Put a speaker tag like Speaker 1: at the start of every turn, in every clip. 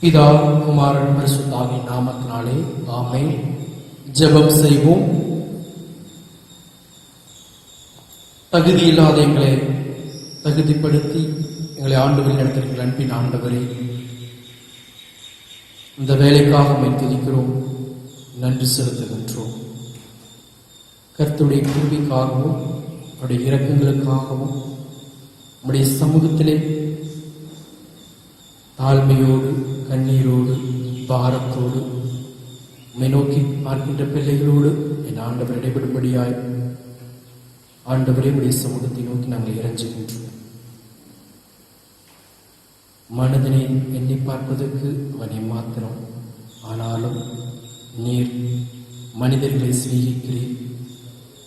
Speaker 1: பிதா குமாரன் பரிசுத்தாவின் நாமத்தினாலே ஆமென். ஜெபம் செய்வோம். தகுதி இல்லாத எங்களை தகுதிப்படுத்தி எங்களை ஆண்டவரின் இடத்திற்கு அன்பின் ஆண்டவரே, இந்த வேலைக்காக உம்மை துதிக்கிறோம், நன்றி செலுத்துகின்றோம். கர்த்தருடைய கிருபைக்காகவும் அவருடைய இரக்கங்களுக்காகவும் நம்முடைய சமூகத்திலே தாழ்மையோடு கண்ணீரோடு பாரத்தோடு உம்மை நோக்கி பார்க்கின்ற பிள்ளைகளோடு என் ஆண்டவர் இடைபடும்படியாய் ஆண்டவரே உடைய சமூகத்தை நோக்கி நாங்கள் இறைஞ்சுகின்றோம். மனிதனை எண்ணி பார்ப்பதற்கு அவனை மாத்திரம், ஆனாலும் நீர் மனிதர்களை சிநேகிக்கிறீர்,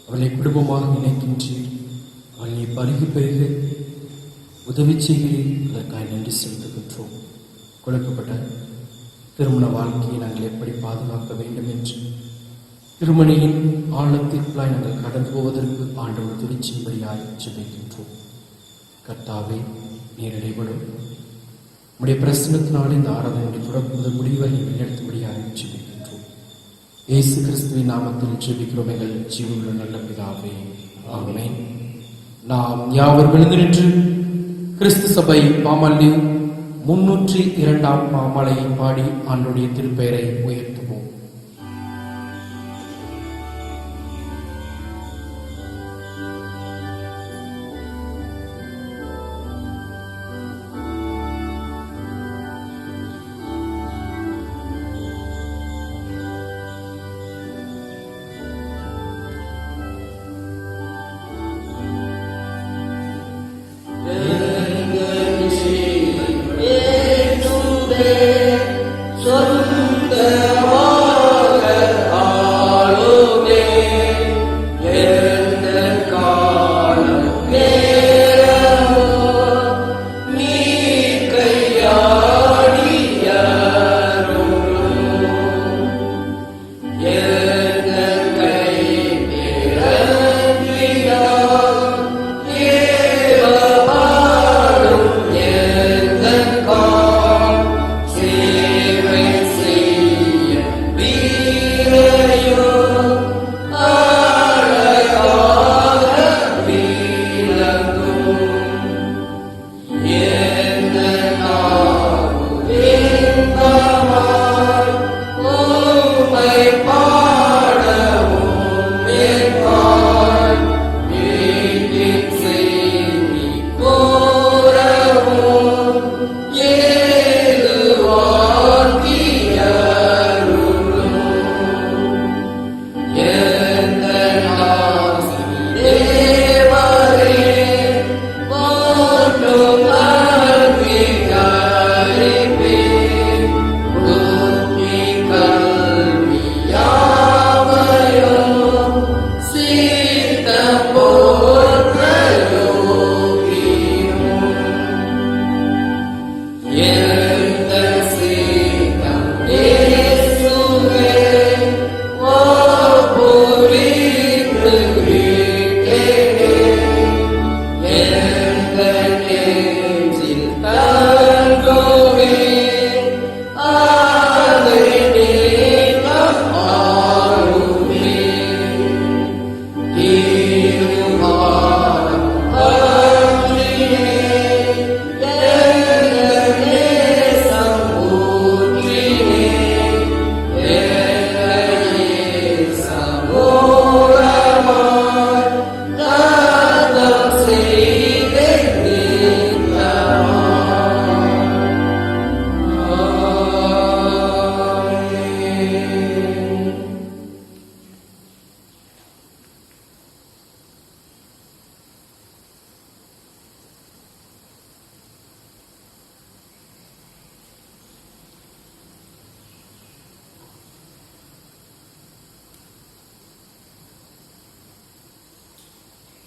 Speaker 1: அவளை குடும்பமாக நினைக்கின்றீர், அவளை பருகி பெருக உதவி செய்கிறீர். அதற்காக நன்றி செலுத்துகின்றோம். கொடுக்கப்பட்ட திருமண வாழ்க்கையை நாங்கள் எப்படி பாதுகாக்க வேண்டும் என்று திருமணியின் ஆழத்திற்குள்ளாய் நாங்கள் கடந்து போவதற்கு ஆண்டவர் துணிச்செய்யும்படியாய் ஜெபிக்கின்றோம். கர்த்தாவே, நீர் இடைபடும் உம்முடைய பிரசன்னத்தினாலே இந்த ஆராதனையை தொடர்ந்து முடிவை வழிநடத்தும்படியாய் ஜெபிக்கின்றோம். இயேசு கிறிஸ்துவின் நாமத்தில் ஜெபிக்கிறோம் எங்கள் ஜீவனுள்ள நல்ல பிதாவே, ஆமென். நாம் யாவர் விழுந்து நின்று கிறிஸ்து சபை பாமாலை 302 பாமாலையை பாடி ஆண்டுடைய திருப்பெயரை உயர்த்துவோம்.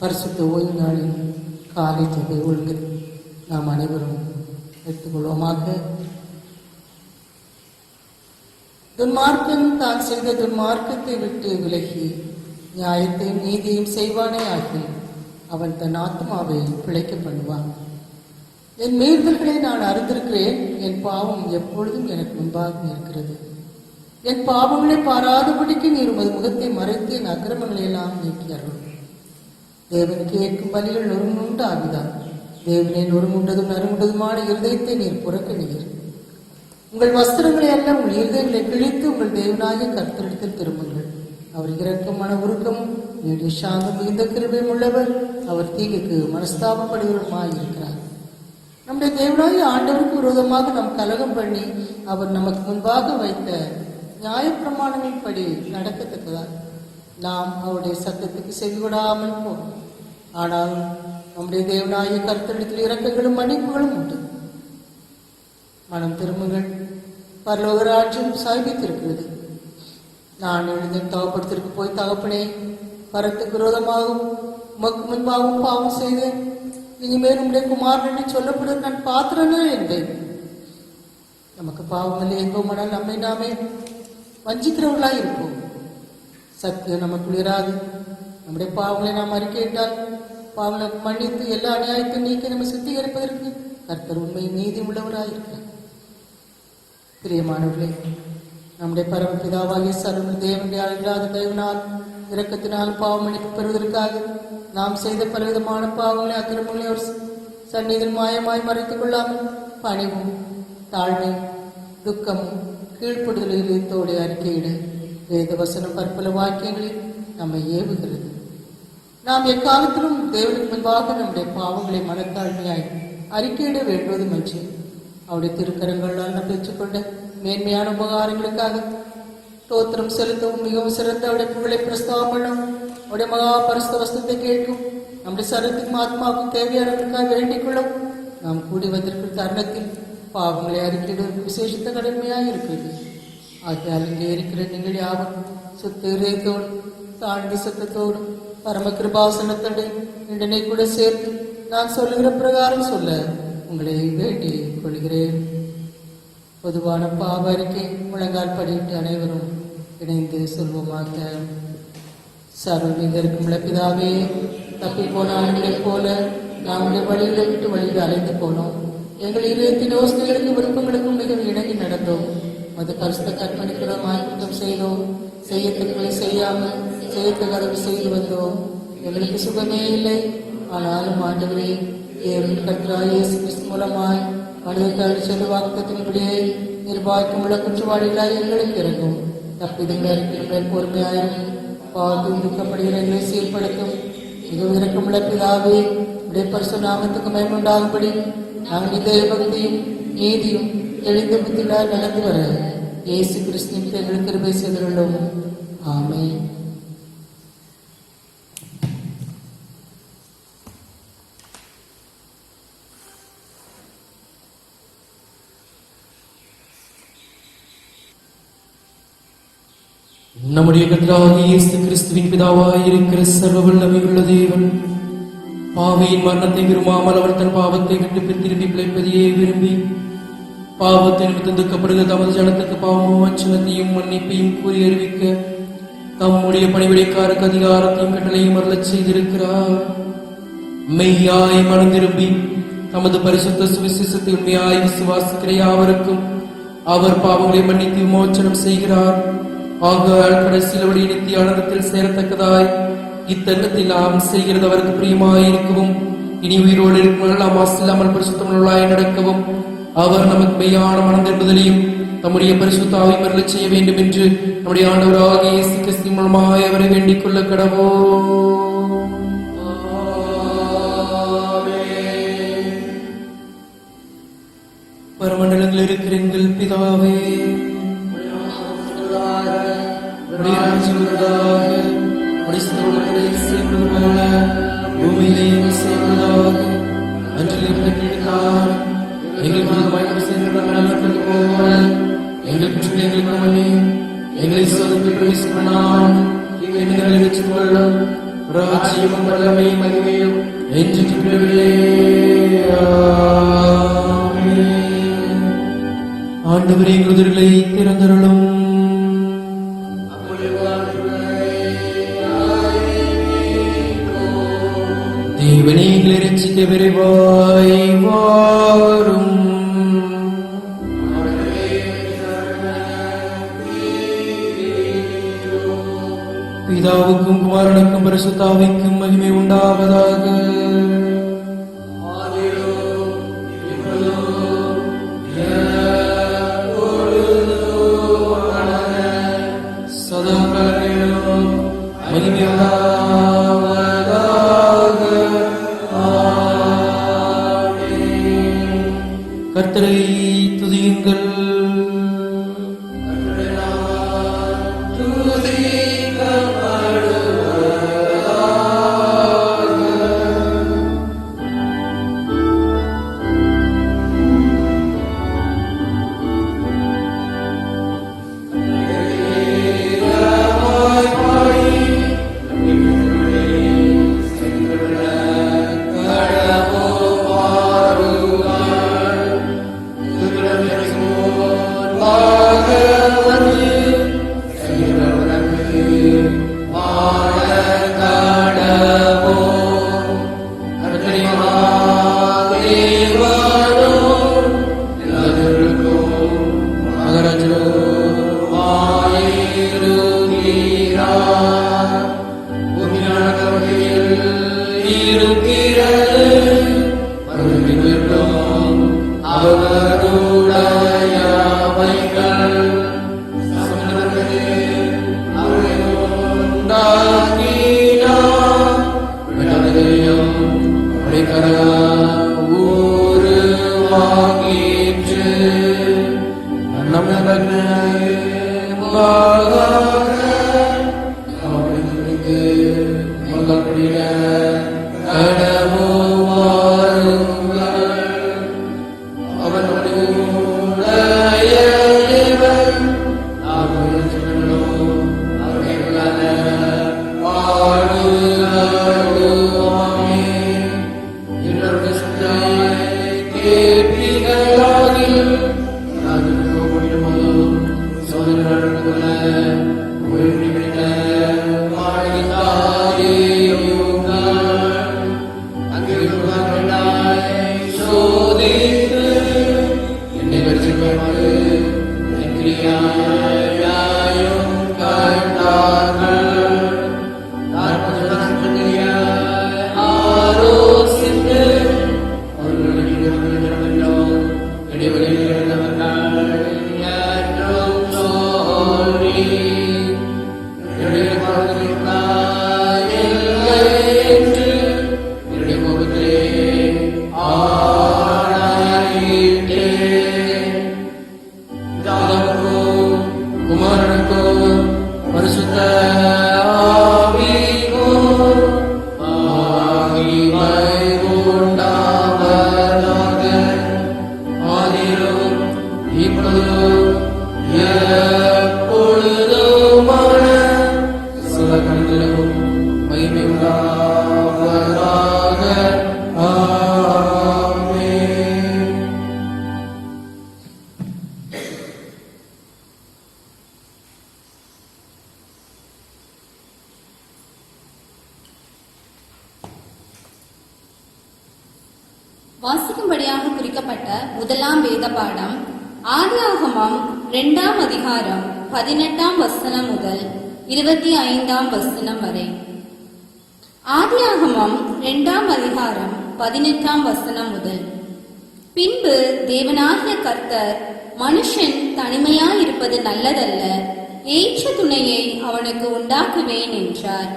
Speaker 2: பரிசுத்த ஓய்வு நாளில் காலை ஜெப ஒழுங்கு நாம் அனைவரும் எடுத்துக்கொள்வோமாக. துன்மார்க்கன் தான் செய்த துன்மார்க்கத்தை விட்டு விலகி நியாயத்தையும் நீதியையும் செய்வானே ஆகி அவன் தன் ஆத்மாவை பிழைக்க பண்ணுவான். என் மீறுதல்களை நான் அறிந்திருக்கிறேன், என் பாவம் எப்பொழுதும் எனக்கு முன்பாக இருக்கிறது. என் பாவங்களை பாராதபடிக்கு நீர் உமது முகத்தை மறைத்து என் அக்கிரமங்களை எல்லாம் நீக்கியார்கள். தேவன் கேட்கும் பலிகள் நொறுங்குண்டு ஆகிதான். தேவனை நொறுங்குண்டதும் நறுங்குண்டதுமான இருதயத்தை நீர் புறக்கணியீர். உங்கள் வஸ்திரங்களை அல்ல உங்கள் இருதயங்களை கிழித்து உங்கள் தேவனாகிய கர்த்தரிடத்தில் திரும்புங்கள். அவர் இரக்கமான உருக்கமும் நீடிய சாந்தம் மிகுந்த கிருபையும் உள்ளவர். அவர் தீங்குக்கு மனஸ்தாபப்படுகிறவருமாய் இருக்கிறார். நம்முடைய தேவனாகிய ஆண்டவருக்கு விரோதமாக நாம் கலகம் பண்ணி அவர் நமக்கு முன்பாக வைத்த நியாயப்பிரமாணங்களின் படி நடக்கத்தக்கதால் நாம் அவருடைய சத்தத்துக்கு செவிவிடாமல் போனோம். ஆனால் நம்முடைய தேவனாகிய கர்த்தரிடத்தில் இரக்கங்களும் மன்னிப்புகளும் உண்டு. மனம் திரும்புங்கள், பரலோக ராஜ்யம் சாய்பித்திருக்கிறது. நான் எழுந்த தகப்படத்திற்கு போய் தகப்பனே, பரத்துக்கு விரோதமாகவும் உமக்கு முன்பாகவும் பாவம் செய்தேன். இனிமேல் உடைய குமாரன் என்று சொல்லப்படுவது நான் பாத்திரனே என்பேன். நமக்கு பாவம் இல்லை என்போமானால் நம்மை நாமே வஞ்சிக்கிறவர்களாய் இருப்போம். சத்தியம் நமக்குள் இராது. நம்முடைய பாவங்களை நாம் அறிக்கையிட்டால் பாவங்களை மன்னித்து எல்லா அநியாயத்தையும் நீக்கி நம்ம சுத்திகரிப்பதற்கு கர்த்தர் உண்மை நீதி உள்ளவராயிருக்கிறார். பிரியமானவர்களே, நம்முடைய பரமபிதாவாகிய சர்வ தேவனுடைய அளவில்லாத தயவினால் இரக்கத்தினால் பாவ மன்னிப்பு பெறுவதற்காக நாம் செய்த பலவிதமான பாவங்களை அக்கிரமங்களை அவர் சந்நிதியில் மாயமாய் மறைத்துக் கொள்ளாமல் பணிவும் தாழ்மை துக்கமும் கீழ்ப்படுதலோடு அறிக்கையிட வேத வசனம் பற்பல வாக்கியங்களில் நம்மை ஏவுகிறது. நாம் எக்காலத்திலும் தேவனுக்கு முன்பாக நம்முடைய பாவங்களை மனத்தாழ்மையாய் அறிக்கையிட வேண்டுவதுமன்றி அவருடைய திருக்கரங்களால் நாம் பெற்றுக்கொண்ட மேன்மையான உபகாரங்களுக்காக ஸ்தோத்திரம் செலுத்தவும் மிகவும் சிறந்த அவருடைய புகழை பிரஸ்தாபம் பண்ணவும் அவருடைய மகா பரிசுத்த வஸ்தத்தை கேட்கும் நம்முடைய சரீரத்துக்கும் ஆத்மாவுக்கும் தேவையானவர்களுக்காக வேண்டிக் கொள்ளவும் நாம் கூடி வந்திருக்கும் தருணத்தில் பாவங்களை அறிக்கையிடுவதற்கு விசேஷித்த கடமையாக இருக்கிறது. ஆகையால் இங்கே இருக்கிற நீங்கள் யாவும் சுத்த இதயத்தோடு தாழ்ந்த சத்தத்தோடு பரம கிருபாசனத்தோடு நின்றனை கூட சேர்த்து நான் சொல்லுகிற பிரகாரம் சொல்ல உங்களை வேண்டிக் கொள்கிறேன். பொதுவான பாவ அறிக்கை முழங்கால் படிட்டு அனைவரும் இணைந்து சொல்வோமாக. சர்வீதருக்கும் பிதாவே, தப்பி போன ஆண்களைப் போல நாங்கள் வழிகளை விட்டு வழியில் அலைந்து போனோம். எங்கள் இதயத்தின் யோசனைகளுக்கும் விருப்பங்களுக்கும் மிகவும் இணங்கி நடந்தோம். அது பரிசுத்த கற்பனைக்குடன் மாற்றம் செய்தோம். செய்யத்தக்கவை செய்யாமல் செய்யத்தக்கதை செய்து வந்தோம். எங்களுக்கு சுகமே இல்லை. ஆனாலும் ஆண்டவரே, தேவன் கர்த்தராகிய இயேசு கிறிஸ்து மூலமாய் மனிதர்கள் சென்று வாக்குத்தத்தின்படியே நிர்வாகிக்கும் உள்ள குற்றவாளிகளாய் எங்களுக்கு இறங்கும். தப்பிதங்கள் அறிக்கைகளை பொறுமையாயிரும். பாவத்தில் துக்கப்படுகிற எங்களை சீர்படுத்தும். மிகவும் இறக்கமுள்ள பிதாவே, உடைய பரிசு நாமத்துக்கு மேம்புண்டாகும்படி நாங்கள் இதய பக்தியும் நீதியும் தெளிந்த புத்தினால் நடந்து வர இயேசு கிறிஸ்துவின் எங்களுக்கு கிருபை செய்துள்ளோம். ஆமென்.
Speaker 1: நம்முடைய கர்த்தராகிய இயேசு கிறிஸ்துவின் பிதாவாய் இருக்கிற சர்வ வல்லமையுள்ள தேவன் பாவியின் மரணத்தை விரும்பாமல் அவர் தன் பாவத்தை விட்டு திரும்பி பிழைப்பதையே விரும்பி பாவத்தை நிமித்தம் துக்கப்படுகிற தமது ஜனத்துக்கு பாவமும் வஞ்சனத்தையும் மன்னிப்பையும் கூறி அறிவிக்க தம்முடைய பணிவிடைக்காரருக்கு அதிகாரத்தையும் கட்டளையும் அருளச் செய்திருக்கிறார். மெய்யாய் மனம் திரும்பி தமது பரிசுத்த சுவிசேஷத்தை உண்மையாய் விசுவாசிக்கிற யாவருக்கும் அவர் பாவங்களை மன்னித்து விமோச்சனம் செய்கிறார். ஆகையால் கடைசியில் அவருடைய நித்திய ஆனந்தத்தில் சேரத்தக்கதாய் இத்தருணத்தில் நாம் செய்கிறது அவருக்கு பிரியமாயிருக்கவும் இனி உயிரோடு இருக்கும் நாம் மாசில்லாமல் பரிசுத்தமுள்ளாய் நடக்கவும் அவர் நமக்கு மெய்யான மனம் திரும்புதலையும் நம்முடைய பரிசுத்த ஆவியை அருளச் செய்ய வேண்டும் என்று நம்முடைய ஆண்டவராகிய இயேசு கிறிஸ்து மூலமாய் அவரை வேண்டிக் கொள்ள கடவோம். பரமண்டலங்களில் இருக்கிற எங்கள் பிதாவே, பூமியிலேயும் செய்வதாக அன்றில் எங்கள் குற்றங்களுக்கு மன்னி எங்களை சோதனையில் பிரவேசிப்பனால் எங்களை வெற்றிக்கொள்ளும் ராஜ்யமும் வல்லமையும் மகிமையும் என்றைக்கு பிறவிலே. ஆண்டவரே, எங்கள் உதடுகளை திறந்தருளும். தேவனே, எங்களை ரட்சிக்க விரைவாய் வாரும். பிதாவுக்கும் குமாரனுக்கும் பரிசுத்தாவிக்கும் மகிமை உண்டாவதாக. சதாகாலங்களிலும் மகிமை உண்டாவதாக. கர்த்தரை துதியுங்கள்.
Speaker 3: வாசிக்கும்படியாக குறிக்கப்பட்ட முதலாம் வேத பாடம் ஆதியாகமம் 2ஆம் அதிகாரம் 18ஆம் வசனம் முதல் 25ஆம் வசனம் வரை. ஆதியாகமம் 2ஆம் அதிகாரம் 18ஆம் வசனம் முதல். பின்பு தேவனாகிய கர்த்தர், மனுஷன் தனிமையாயிருப்பது நல்லதல்ல, ஏற்ற துணையை அவனுக்கு உண்டாக்குவேன் என்றார்.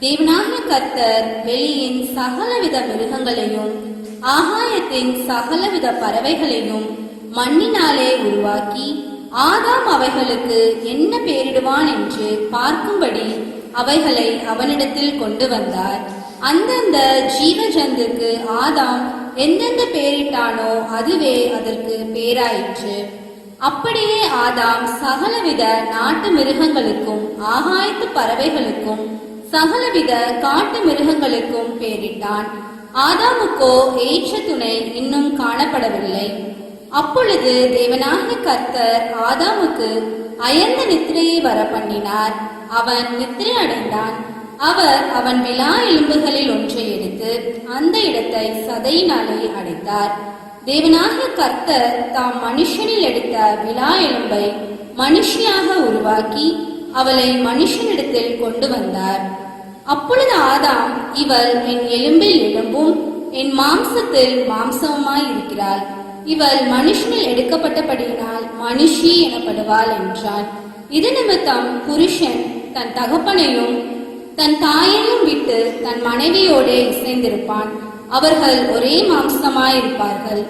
Speaker 3: தேவனாகிய கர்த்தர் வெளியின் சகலவித மிருகங்களையும் ஆகாயத்தின் சகலவித பறவைகளையும் மண்ணினாலே உருவாக்கி, ஆதாம் அவைகளுக்கு என்ன பெயரிடுவான் என்று பார்க்கும்படி அவைகளை அவனிடத்தில் கொண்டு வந்தார். அந்தந்த ஜீவ ஜந்துக்கு ஆதாம் எந்தெந்த பெயரிட்டானோ அதுவே அதற்கு பேராயிற்று. அப்படியே ஆதாம் சகலவித நாட்டு மிருகங்களுக்கும் ஆகாயத்து பறவைகளுக்கும் சகலவித காட்டு மிருகங்களுக்கும் பெயரிட்டான். ஆதாமுக்கோ ஏற்ற துணை இன்னும் காணப்படவில்லை. அப்பொழுது தேவனாகிய கர்த்தர் ஆதாமுக்கு அயர்ந்த நித்திரையை வர பண்ணினார். அவன் நித்திரை அடைந்தான். அவர் அவன் விலா எலும்புகளில் ஒன்றை எடுத்து அந்த இடத்தை சதையினாலே அடைத்தார். தேவனாகிய கர்த்தர் தாம் மனுஷனில் எடுத்த விலா எலும்பை மனுஷியாக உருவாக்கி அவளை மனுஷனிடத்தில் கொண்டு வந்தார். அப்பொழுது ஆதாம், இவள் என் எலும்பில் எலும்பும் என் மாம்சத்தில் மாம்சமுமாய் இருக்கிறாள். இவள் மனுஷனில் எடுக்கப்பட்டபடியினால் மனுஷி எனப்படுவாள் என்றான். இது நிமித்தம் புருஷன் தன் தகப்பனையும் தன் தாயையும் விட்டு தன் மனைவியோடு இசைந்திருப்பான், அவர்கள் ஒரே மாம்சமாயிருப்பார்கள்.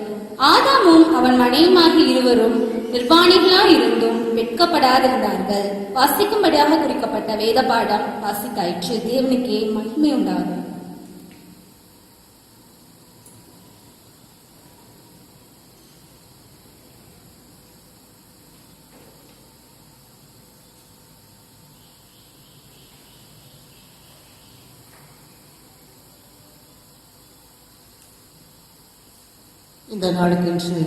Speaker 3: ஆதாமும் அவன் மனைவியுமாகி இருவரும் நிர்வாணிகளாயிருந்தும் வெட்கப்படாதிருந்தார்கள். வாசிக்கும்படியாக குறிக்கப்பட்ட வேத பாடம் வாசித்தாயிற்று. தேவனுக்கே மகிமை உண்டாகும்.
Speaker 2: இந்த நாளுக்கென்று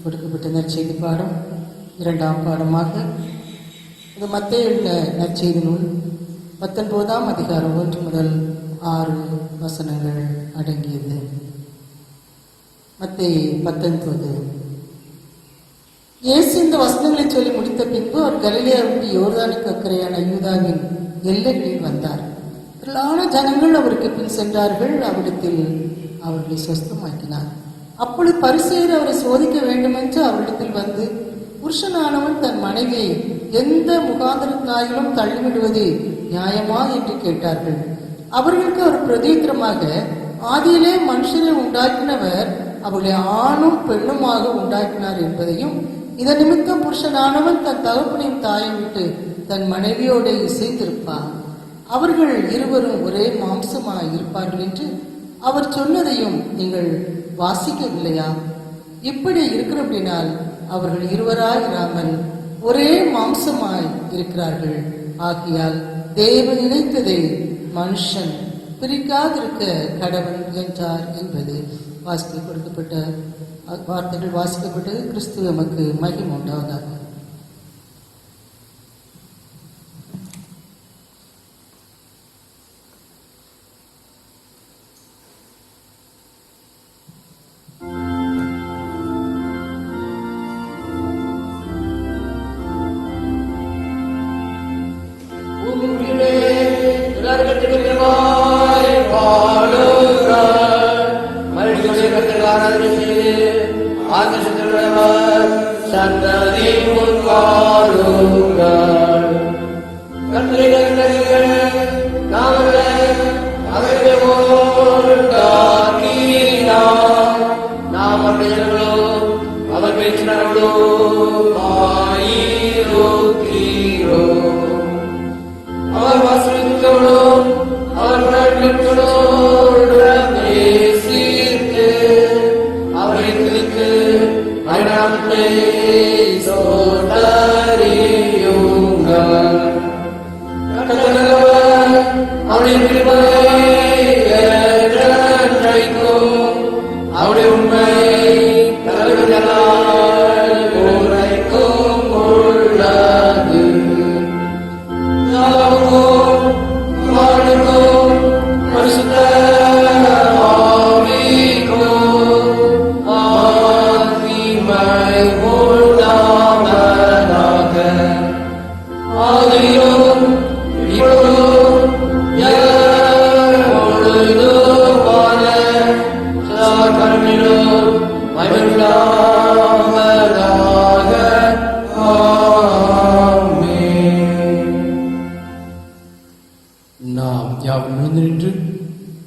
Speaker 2: கொடுக்கப்பட்ட நற்செய்தி பாடம் 2ஆம் பாடமாக இது மத்தேயு நற்செய்தி நூல் 19ஆம் அதிகாரம் 1 முதல் 6 வசனங்கள் அடங்கியது. மத்தேயு 19. இயேசு இந்த வசனங்களை சொல்லி முடித்த பின்பு அவர் கலிலேயா விட்டு யோர்தானுக்கு அக்கறையான யூதாவின் எல்லைகளில் வந்தார். திரளான ஜனங்கள் அவருக்கு பின் சென்றார்கள். அவ்விடத்தில் அவர்களை சொஸ்தமாக்கினார். அப்பொழுது பரிசேயர் அவரை சோதிக்க வேண்டுமென்று அவரிடத்தில் வந்து, புருஷனானவன் தன் மனைவியை எந்த முகாந்திரத்தினாயிலும் தள்ளிவிடுவது நியாயமா என்று கேட்டார்கள். அவர்களுக்கு அவர் பிரதியுத்தரமாக, ஆதியிலே மனுஷரை உண்டாக்கினவர் அவர்களை ஆணும் பெண்ணுமாக உண்டாக்கினார் என்பதையும், இதன் நிமித்தம் புருஷனானவன் தன் தகப்பனையும் தாயை விட்டு தன் மனைவியோடு இசைந்திருப்பார், அவர்கள் இருவரும் ஒரே மாம்சமாய் இருப்பார்கள் என்று அவர் சொன்னதையும் நீங்கள் வாசிக்கவில்லையா? இப்படி இருக்கிறபடினால் அவர்கள் இருவராய் இராமல் ஒரே மாம்சமாய் இருக்கிறார்கள். ஆகையால் தேவன் இணைத்ததை மனுஷன் பிரிக்காதிருக்க கடவன் என்றார் என்பது வாசிக்க கொடுக்கப்பட்ட வார்த்தைகள் வாசிக்கப்பட்டது. கிறிஸ்துவ நமக்கு மகிமை உண்டாவதாக.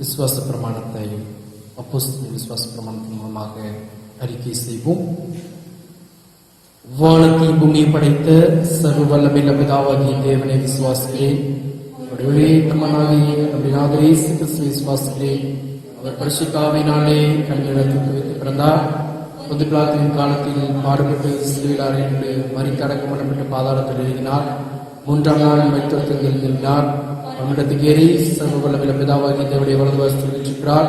Speaker 1: விசுவாச பிரமாணத்தை அப்போஸ்தலர் விசுவாச பிரமாணத்தின் மூலமாக அறிக்கை செய்வோம். வானத்தையும் பூமியை படைத்த சர்வ வல்லமையுள்ள பிதாவாகிய தேவனை விசுவாசிக்கிறேன். அவருடைய மகனாகிய நம்முடைய நாதர் இயேசு கிறிஸ்துவை விசுவாசிக்கிறேன். அவர் பரிசுத்த ஆவியினாலே கண்ணிடத்தில் வைத்து பிறந்தார். பொது பிலாத்துவின் காலத்தில் பாடுபட்டு சிலுவையில் அறைந்து மரித்தடக்கம் பண்ணப்பட்டு பாதாளத்தில் எழுதினார். 3ஆம் நாள் மரித்தோரிலிருந்து எழுந்தினார். அவரிடத்துக்கு ஏறி சர்வ வல்லமையுள்ள பிதாவாகிய தேவனுடைய வலது வசத்தில் வீற்றிருக்கிறார்.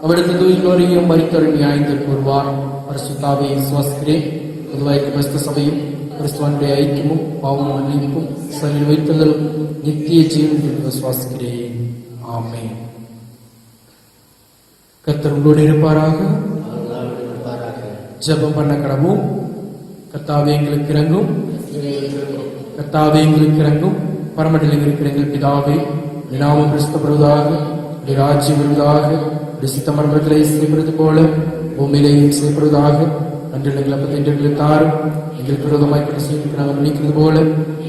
Speaker 1: அவரிடத்து தூய்களோரையும் மரித்தோரை நியாயம் கூறுவார். பரிசுத்த ஆவியை விசுவாசிக்கிறேன். பொதுவாக கிறிஸ்து சபையும் கிறிஸ்துவனுடைய ஐக்கியமும் பாவம் மன்னிப்பும் சரீர வைத்தலும் நித்திய ஜீவன் என்று விசுவாசிக்கிறேன். ஆமென். கர்த்தர் உங்களோடு இருப்பாராக. ஜெபம் பண்ண கடவும். கர்த்தாவே எங்களுக்கு இறங்கும். கர்த்தாவே எங்களுக்கு இறங்கும். பரமண்டலம் இருக்கிற எங்கள் பிதாவே, உம்முடைய நாமம் கிறிஸ்தப்படுவதாக, உம்முடைய ராஜ்யம் வருவதாக, உம்முடைய சித்தம் பரமண்டலத்திலே செய்யப்படுவது போல பூமியிலேயும் செய்யப்படுவதாக. அன்றில் எங்கள் அப்பத்தை இன்று எங்களுக்கு தாரும். எங்களுக்கு விரோதமாய் பணி செய்து நாங்கள் மன்னிக்கிறது போல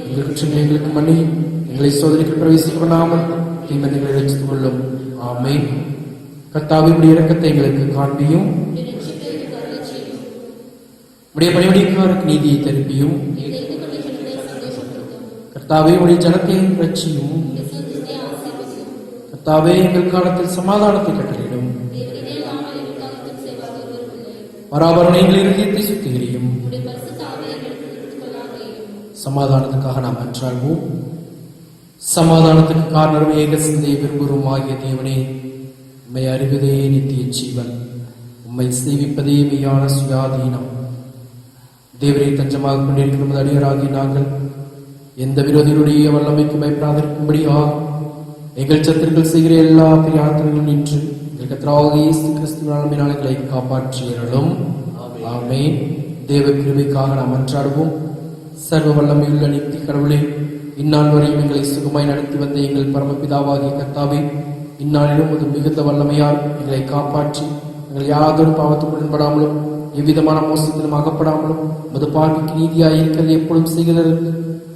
Speaker 1: எங்கள் குற்றங்களை எங்களுக்கு மன்னியும். எங்களை சோதனைக்கு பிரவேசிக்க பண்ணாமல் தீமை எங்களை ரட்சித்துக் கொள்ளும். ஆமென். கர்த்தாவே, உம்முடைய இரக்கத்தை எங்களுக்கு காண்பியும், உடைய பணிவடிக்காருக்கு நீதியை திருப்பியும். கர்த்தாவே, உடைய ஜனத்தை ரட்சியும். கர்த்தாவே, எங்கள் காலத்தில் சமாதானத்தை கட்டளையிடும். பராபரனை எங்கள் இருதயத்தை சுத்திகரியும். சமாதானத்துக்காக நாம் அன்றாடுவோம். சமாதானத்துக்கு காரணம் ஏக சிந்தை விரும்பும் ஆகிய தேவனே, உம்மை அறிவதே நித்திய ஜீவன், உம்மை சேவிப்பதே மெய்யான சுயாதீனம். தேவரை தஞ்சமாக கொண்டிருக்கும் அடியராகி நாங்கள் எந்த விரோதிகளுடைய வல்லமைக்கு பயப்படாதிருக்கும்படியா எங்கள் சத்துருக்கள் செய்கிற எல்லா பிரார்த்தனைகளும் நின்று எங்கள் கர்த்தராகிய இயேசு கிறிஸ்துவினால் எங்களை காப்பாற்றியருளும். ஆமென். தேவ கிருபைக்காக நாம் அன்றாடுவோம். சர்வ வல்லமையுள்ள நித்திய கடவுளே, இந்நாள் வரையும் எங்களை சுகமாய் நடத்தி வந்த எங்கள் பரமபிதாவாகிய கர்த்தாவே, இந்நாளிலும் ஒரு மிகுந்த வல்லமையால் எங்களை காப்பாற்றி எங்கள் யாதொரு பாவத்துக்கு உடன்படாமலும் எவ்விதமான மோசத்திலும் அகப்படாமலும் மது பார்வைக்கு நீதியாய் இருக்கிறது எப்பொழுதும் செய்கிறது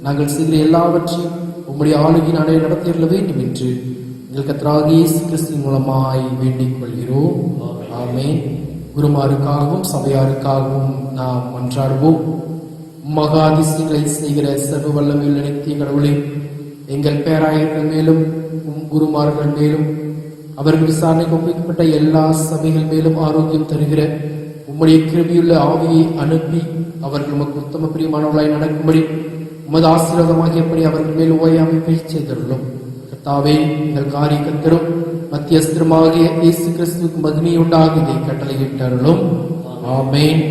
Speaker 1: நாங்கள் செய்கிற எல்லாவற்றையும் உம்முடைய ஆளுகை நாடே நடத்திட வேண்டும் என்று எங்கள் கர்த்தராகிய இயேசு கிறிஸ்துவின் மூலமாய் வேண்டிக் கொள்கிறோம். ஆமென். குருமாருக்காகவும் சபையாருக்காகவும் நாம் மன்றாடுவோம். மகாதிசயங்களை செய்கிற சர்வ வல்லமையுள்ள நித்திய கடவுளே, எங்கள் பேராயர்கள் மேலும் குருமார்கள் மேலும் அவர்கள் விசாரணைக்கு ஒப்புவிக்கப்பட்ட எல்லா சபைகள் மேலும் ஆரோக்கியம் தருகிற உம்முடைய கிருபையுள்ள ஆவியை அனுப்பி அவர்கள் உமக்கு உத்தம பிரியமானவர்களாய் நடக்கும்படி உமது ஆசீர்வாதமாகியபடி அவர்கள் மேல் ஓயாமை செய்தருளும். கர்த்தாவே, எங்கள் காரியக்கத்தரும் மத்தியஸ்திரமாகிய இயேசு கிறிஸ்துவுக்கு மகிமை உண்டாகுதை கட்டளையிட்டருளும். ஆமென்.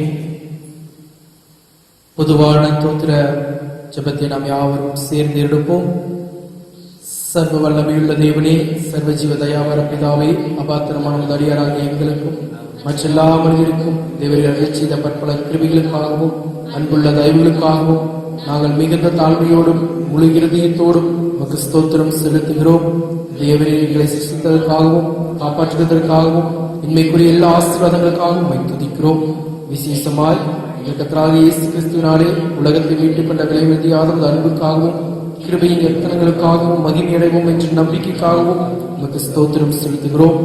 Speaker 1: பொதுவான தோத்திர ஜெபத்தை நாம் யாவரும் சேர்ந்து எடுப்போம். சர்வ வல்லமையுள்ள தேவனே, சர்வ ஜீவ தயாவர பிதாவே, அபாத்திரமான அடியாராகிய எங்களுக்கும் மற்றெல்லா மனிதருக்கும் தேவர்கள் செய்த பற்பல கிருபைகளுக்காகவும் அன்புள்ள தயவுகளுக்காகவும் நாங்கள் மிகுந்த தாழ்மையோடும் முழு இருதயத்தோடும் உமக்கு ஸ்தோத்திரம் செலுத்துகிறோம். தேவரே, எங்களை சிருஷ்டித்ததற்காகவும் காப்பாற்றுவதற்காகவும் இன்மைக்குரிய எல்லா ஆசீர்வாதங்களுக்காகவும் உம்மை துதிக்கிறோம். விசேஷமாய் எங்கள் கர்த்தராகிய இயேசு கிறிஸ்துவினாலே உலகத்தை மீட்டுக் கொண்ட விலைமதியாத அன்புக்காகவும் கிருபையின் எத்தனங்களுக்காகவும் மகிமையடைவோம் என்ற நம்பிக்கைக்காகவும் உமக்கு ஸ்தோத்திரம் செலுத்துகிறோம்.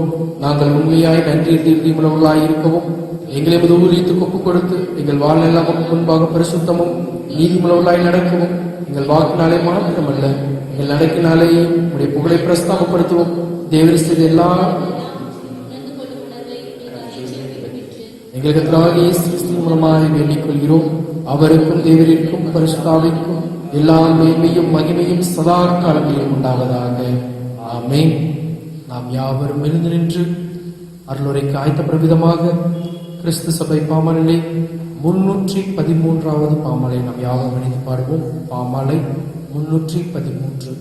Speaker 1: நாங்கள் உண்மையாய் நன்றி தீர்த்தியுள்ளவர்களாய் இருக்கவும் எங்களை ஊழியத்துக்கு ஒப்புக் கொடுத்து எங்கள் வாழ்நெல்லாம் முன்பாக பரிசுத்தமும் நீதிமுள்ளவர்களாய் நடக்கவும் எங்கள் வாக்கினாலே மாத்திரமல்ல எங்கள் நடக்கினாலேயே உடைய புகழை பிரஸ்தாபப்படுத்துவோம். தேவரி செய்த எல்லா எங்களுக்கு கர்த்தராகிய இயேசு கிறிஸ்துவின் மூலமாக வேண்டிக் கொள்கிறோம். அவருக்கும் தேவரிற்கும் பரிசுத்தாவிற்கும் எல்லா மேன்மையும் மகிமையும் சதா காலங்களிலும் உண்டாவதாக. ஆமென். நாம் யாவரும் எழுந்து நின்று அருளுரைக்கு ஆயத்தப்படும் விதமாக கிறிஸ்து சபை பாமாலை 313வது பாமாலை நாம் யாவரும் இணைந்து பாடுவோம். பாமாலை 313.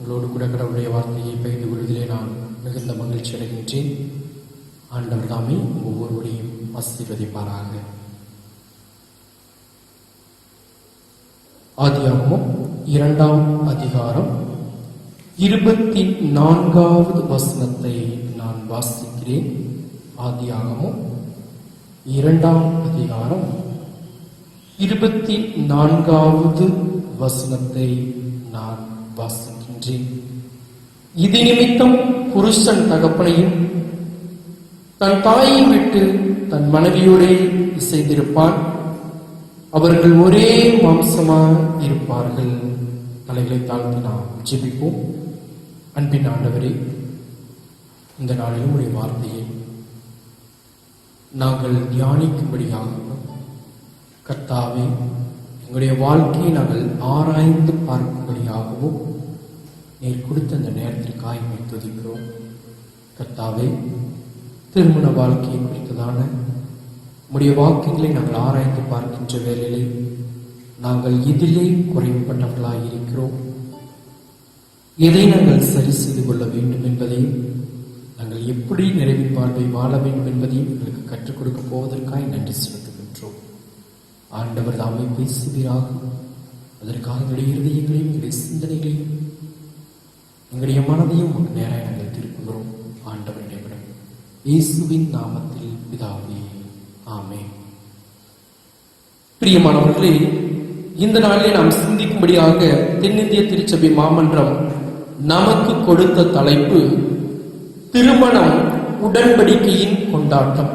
Speaker 1: உங்களோடு கூட கடவுளுடைய வார்த்தையை பகிர்ந்து கொள்வதிலே நான் மிகுந்த மகிழ்ச்சி அடைகின்றேன். ஆண்டவர் தாமே ஒவ்வொருவரையும் ஆசீர்வதிப்பாராக. ஆதியாகமம் 2ஆம் அதிகாரம் 24வது வசனத்தை நான் வாசிக்கிறேன். ஆதியாகமம் 2ஆம் அதிகாரம் 24வது வசனத்தை நான் வாசிக்கின்றேன். இது நிமித்தம் புருஷன் தகப்பனையும் தன் தாயை விட்டு தன் மனைவியோடே இசைந்திருப்பான், அவர்கள் ஒரே மாம்சமாக இருப்பார்கள். தலைகளை தாழ்த்தி நாம் ஜெபிப்போம். அன்பின் ஆண்டவரே, இந்த நாளிலும் உடைய வார்த்தையை நாங்கள் தியானிக்கும்படியாக கர்த்தாவே, எங்களுடைய வாழ்க்கையை நாங்கள் ஆராய்ந்து பார்க்கும்படியாகவும் நீர் கொடுத்த அந்த நேரத்திற்காக எங்களை துதிக்கிறோம். கர்த்தாவே, திருமண வாழ்க்கையை குறித்ததான உம்முடைய வாக்குகளை நாங்கள் ஆராய்ந்து பார்க்கின்ற வேளையிலே நாங்கள் இதிலே குறைவுபட்டவர்களாக இருக்கிறோம். எதை நாங்கள் சரி செய்து கொள்ள வேண்டும் என்பதையும் நாங்கள் எப்படி நிறைவின் வாழ்வை வாழ வேண்டும் என்பதையும் எங்களுக்கு கற்றுக் கொடுக்க போவதற்காக நன்றி செலுத்துகின்றோம். ஆண்டவர் தாமே பேசுவீராக. அதற்காக எங்களுடைய இருதயங்களையும் எங்களுடைய சிந்தனைகளையும் எங்களுடைய மனதையும் உங்கள் நேராக நாங்கள் திருப்புகிறோம். ஆண்டவருடைய விடம் இயேசுவின் நாமத்தில் பிதாவே, ஆமென். பிரியமானவர்களே, இந்த நாளிலே நாம் சிந்திக்கும்படியாக தென்னிந்திய திருச்சபை மாமன்றம் நமக்கு கொடுத்த தலைப்பு திருமணம் உடன்படிக்கையின் கொண்டாட்டம்.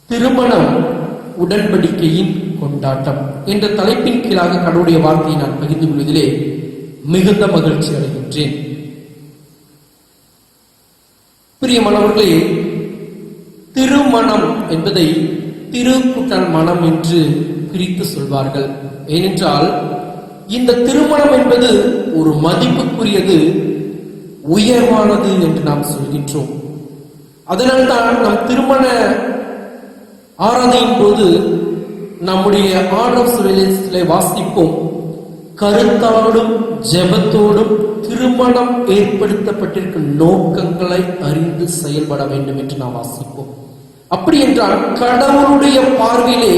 Speaker 1: திருமணம் உடன்படிக்கையின் கொண்டாட்டம் என்ற தலைப்பின் கீழாக கடவுளுடைய வார்த்தையை நான் பகிர்ந்து கொள்வதிலே மிகுந்த மகிழ்ச்சி அடைகின்றேன். பிரியமானவர்களே, திருமணம் என்பதை திருக்குட்டல் மனம் என்று பிரித்து சொல்வார்கள். ஏனென்றால் இந்த திருமணம் என்பது ஒரு மதிப்புக்குரியது, உயர்வானது என்று நாம் சொல்கின்றோம். அதனால்தான் நம் திருமண ஆராதனையின் போது நம்முடைய ஆண்டவரை வாசிப்போம், கருத்தாலும் ஜெபத்தோடும் திருமணம் ஏற்படுத்தப்பட்டிருக்கும் நோக்கங்களை அறிந்து செயல்பட வேண்டும் என்று நாம் வாசிப்போம். அப்படி என்றால் கடவுளுடைய பார்வையிலே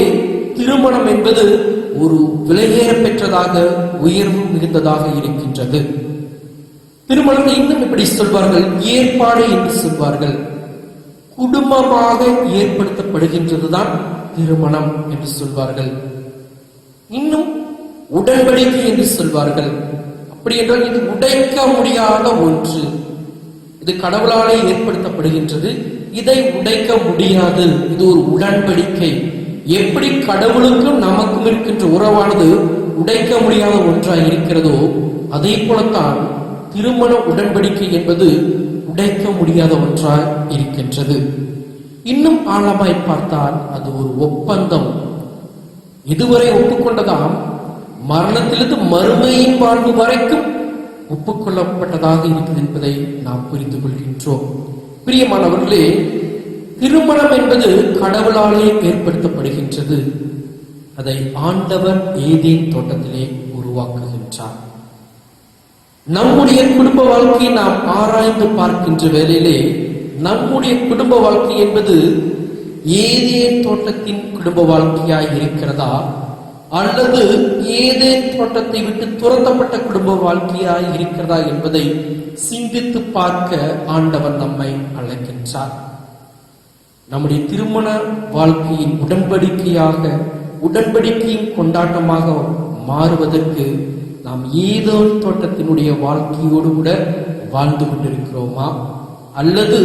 Speaker 1: திருமணம் என்பது ஒரு விலையேற பெற்றதாக, உயர்வு மிகுந்ததாக இருக்கின்றது. திருமணத்தை இன்னும் இப்படி சொல்வார்கள், ஏற்பாடு என்று சொல்வார்கள். குடும்பமாக ஏற்படுத்தப்படுகின்றதுதான் திருமணம் என்று சொல்வார்கள். இன்னும் உடன்படிக்கை என்று சொல்வார்கள். அப்படி என்றால் இது உடைக்க முடியாத ஒன்று, இது கடவுளாலே ஏற்படுத்தப்படுகின்றது, இதை உடைக்க முடியாது. இது ஒரு உடன்படிக்கை. எப்படி கடவுளுக்கும் நமக்கும் இருக்கின்ற உறவானது உடைக்க முடியாத ஒன்றாய் இருக்கிறதோ, அதே போலத்தான் திருமண உடன்படிக்கை என்பது உடைக்க முடியாத ஒன்றாய் இருக்கின்றது. இன்னும் ஆழமாய் பார்த்தால் அது ஒரு ஒப்பந்தம். இதுவரை ஒப்புக்கொண்டதாம் மரணத்திலிருந்து மறுமையின் வாழ்வு வரைக்கும் ஒப்புக்கொள்ளப்பட்டதாக இருக்கிறது என்பதை நாம் புரிந்து கொள்கின்றோம். பிரியமானவர்களே, திருமணம் என்பது கடவுளாலே ஏற்படுத்தப்படுகின்றது. அதை ஆண்டவர் ஏதேன் தோட்டத்திலே உருவாக்குகின்றார். நம்முடைய குடும்ப வாழ்க்கையை நாம் ஆராய்ந்து பார்க்கின்ற வேளையிலே நம்முடைய குடும்ப வாழ்க்கை என்பது ஏதேன் தோட்டத்தின் குடும்ப வாழ்க்கையாய் இருக்கிறதா, அல்லது ஏதேன் தோட்டத்தை விட்டு துரத்தப்பட்ட குடும்ப வாழ்க்கையாய் இருக்கிறதா என்பதை சிந்தித்து பார்க்க ஆண்டவர் நம்மை அழைக்கின்றார். நம்முடைய திருமண வாழ்க்கையின் உடன்படிக்கையாக, உடன்படிக்கையின் கொண்டாட்டமாக மாறுவதற்கு நாம் ஏதோ தோட்டத்தினுடைய வாழ்க்கையோடு கூட வாழ்ந்து கொண்டிருக்கிறோமா, அல்லது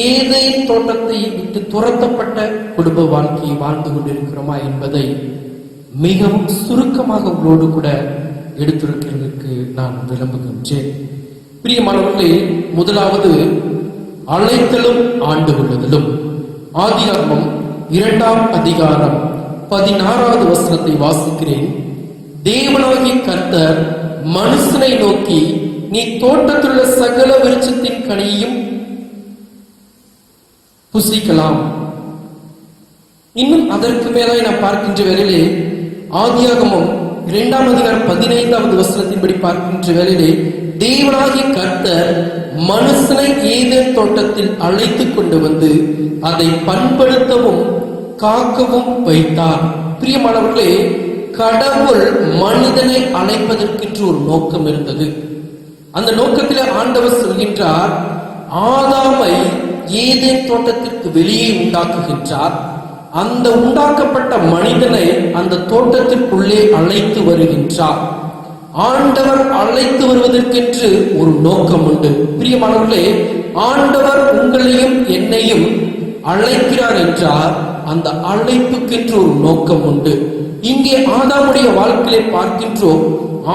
Speaker 1: ஏதேன் தோட்டத்தை விட்டு துரத்தப்பட்ட குடும்ப வாழ்க்கையை வாழ்ந்து கொண்டிருக்கிறோமா என்பதை மிகவும் சுருக்கமாக உங்களோடு கூட எடுத்துரைக்கிறதுக்கு நான் விரும்புகின்றேன். பிரியமானவர்களே, முதலாவது அழைத்தலும் ஆண்டு கொள்ளுதலும். ஆதியாகமம் 2ஆம் அதிகாரம் 16வது வசனத்தை வாசிக்கிறேன். தேவனாகிய கர்த்தர் மனுஷனை நோக்கி, நீ தோட்டத்திலுள்ள சகல விருட்சத்தின் கனியையும் புசிக்கலாம். இன்னும் அதற்கு மேலாய் நாம் பார்க்கின்ற வேளையிலே ஆதியாகமம் 2:15 பார்க்கின்ற வேளையிலே தேவனாகிய கர்த்தர் மனுஷனை ஏதேன் தோட்டத்தில் அழைத்துக் கொண்டு வந்து அதை பண்படுத்தவும் காக்கவும் வைத்தார். பிரியமானவர்களே, கடவுள் மனிதனை அழைப்பதற்கென்று ஒரு நோக்கம் இருந்தது. அந்த நோக்கத்திலே ஆண்டவர் சொல்கின்றார், ஆதாமை ஏதேன் தோட்டத்திற்கு வெளியே உண்டாக்குகின்றார். அந்த உண்டாக்கப்பட்ட மனிதனை அந்த தோட்டத்திற்குள்ளே அழைத்து வருகின்றார். ஆண்டவர் அழைத்து வருவதற்கென்று ஒரு நோக்கம் உண்டு. பிரியமானவர்களே, ஆண்டவர் உங்களையும் என்னையும் அழைக்கிறார் என்றால் அந்த அழைப்புக்கென்று ஒரு நோக்கம் உண்டு. இங்கே ஆதாமுடைய வாழ்க்கையை பார்க்கின்றோம்.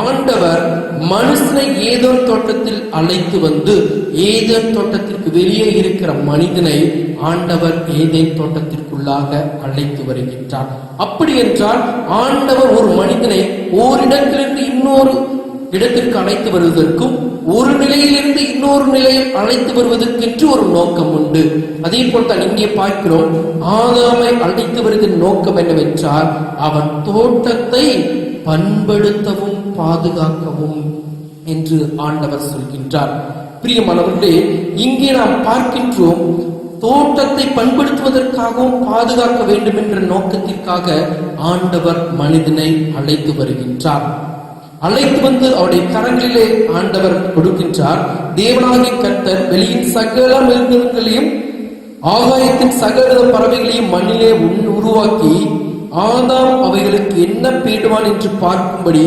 Speaker 1: ஆண்டவர் மனுஷனை ஏதேன் தோட்டத்தில் அழைத்து வந்து ஏதேன் தோட்டத்திற்கு வெளியே இருக்கிற மனிதனை ஆண்டவர் ஏதேன் தோட்டத்திற்குள்ளாக அழைத்து வருகின்றார். அப்படி என்றால் ஆண்டவர் ஒரு மனிதனை ஓரிடத்திலிருந்து இன்னொரு இடத்திற்கு அழைத்து வருவதற்கும் ஒரு நிலையிலிருந்து இன்னொரு நிலையில் அழைத்து வருவதற்கென்று ஒரு நோக்கம் உண்டு. அதே போல் தான் இங்கே பார்க்கிறோம், ஆதாமை அழைத்து வருகிற நோக்கம் என்னவென்றால் அவன் தோட்டத்தை பண்படுத்தவும் பாதுகாக்கவும் என்று ஆண்டவர் சொல்கின்றார். பிரியமானவர்களே, இங்கே நாம் பார்க்கின்றோம், தோட்டத்தை பண்படுத்துவதற்காகவும் பாதுகாக்க வேண்டும் என்ற நோக்கத்திற்காக ஆண்டவர் மனிதனை அழைத்து வருகின்றார். அழைத்து வந்து அவருடைய கரங்களிலே ஆண்டவர் கொடுக்கின்றார். தேவனாகிய கர்த்தர் வெளியின் சகல மிருகங்களையும் ஆகாயத்தின் சகல பறவைகளையும் மண்ணிலே உருவாக்கி ஆதாம் அவைகளுக்கு என்ன பேடுவான் என்று பார்க்கும்படி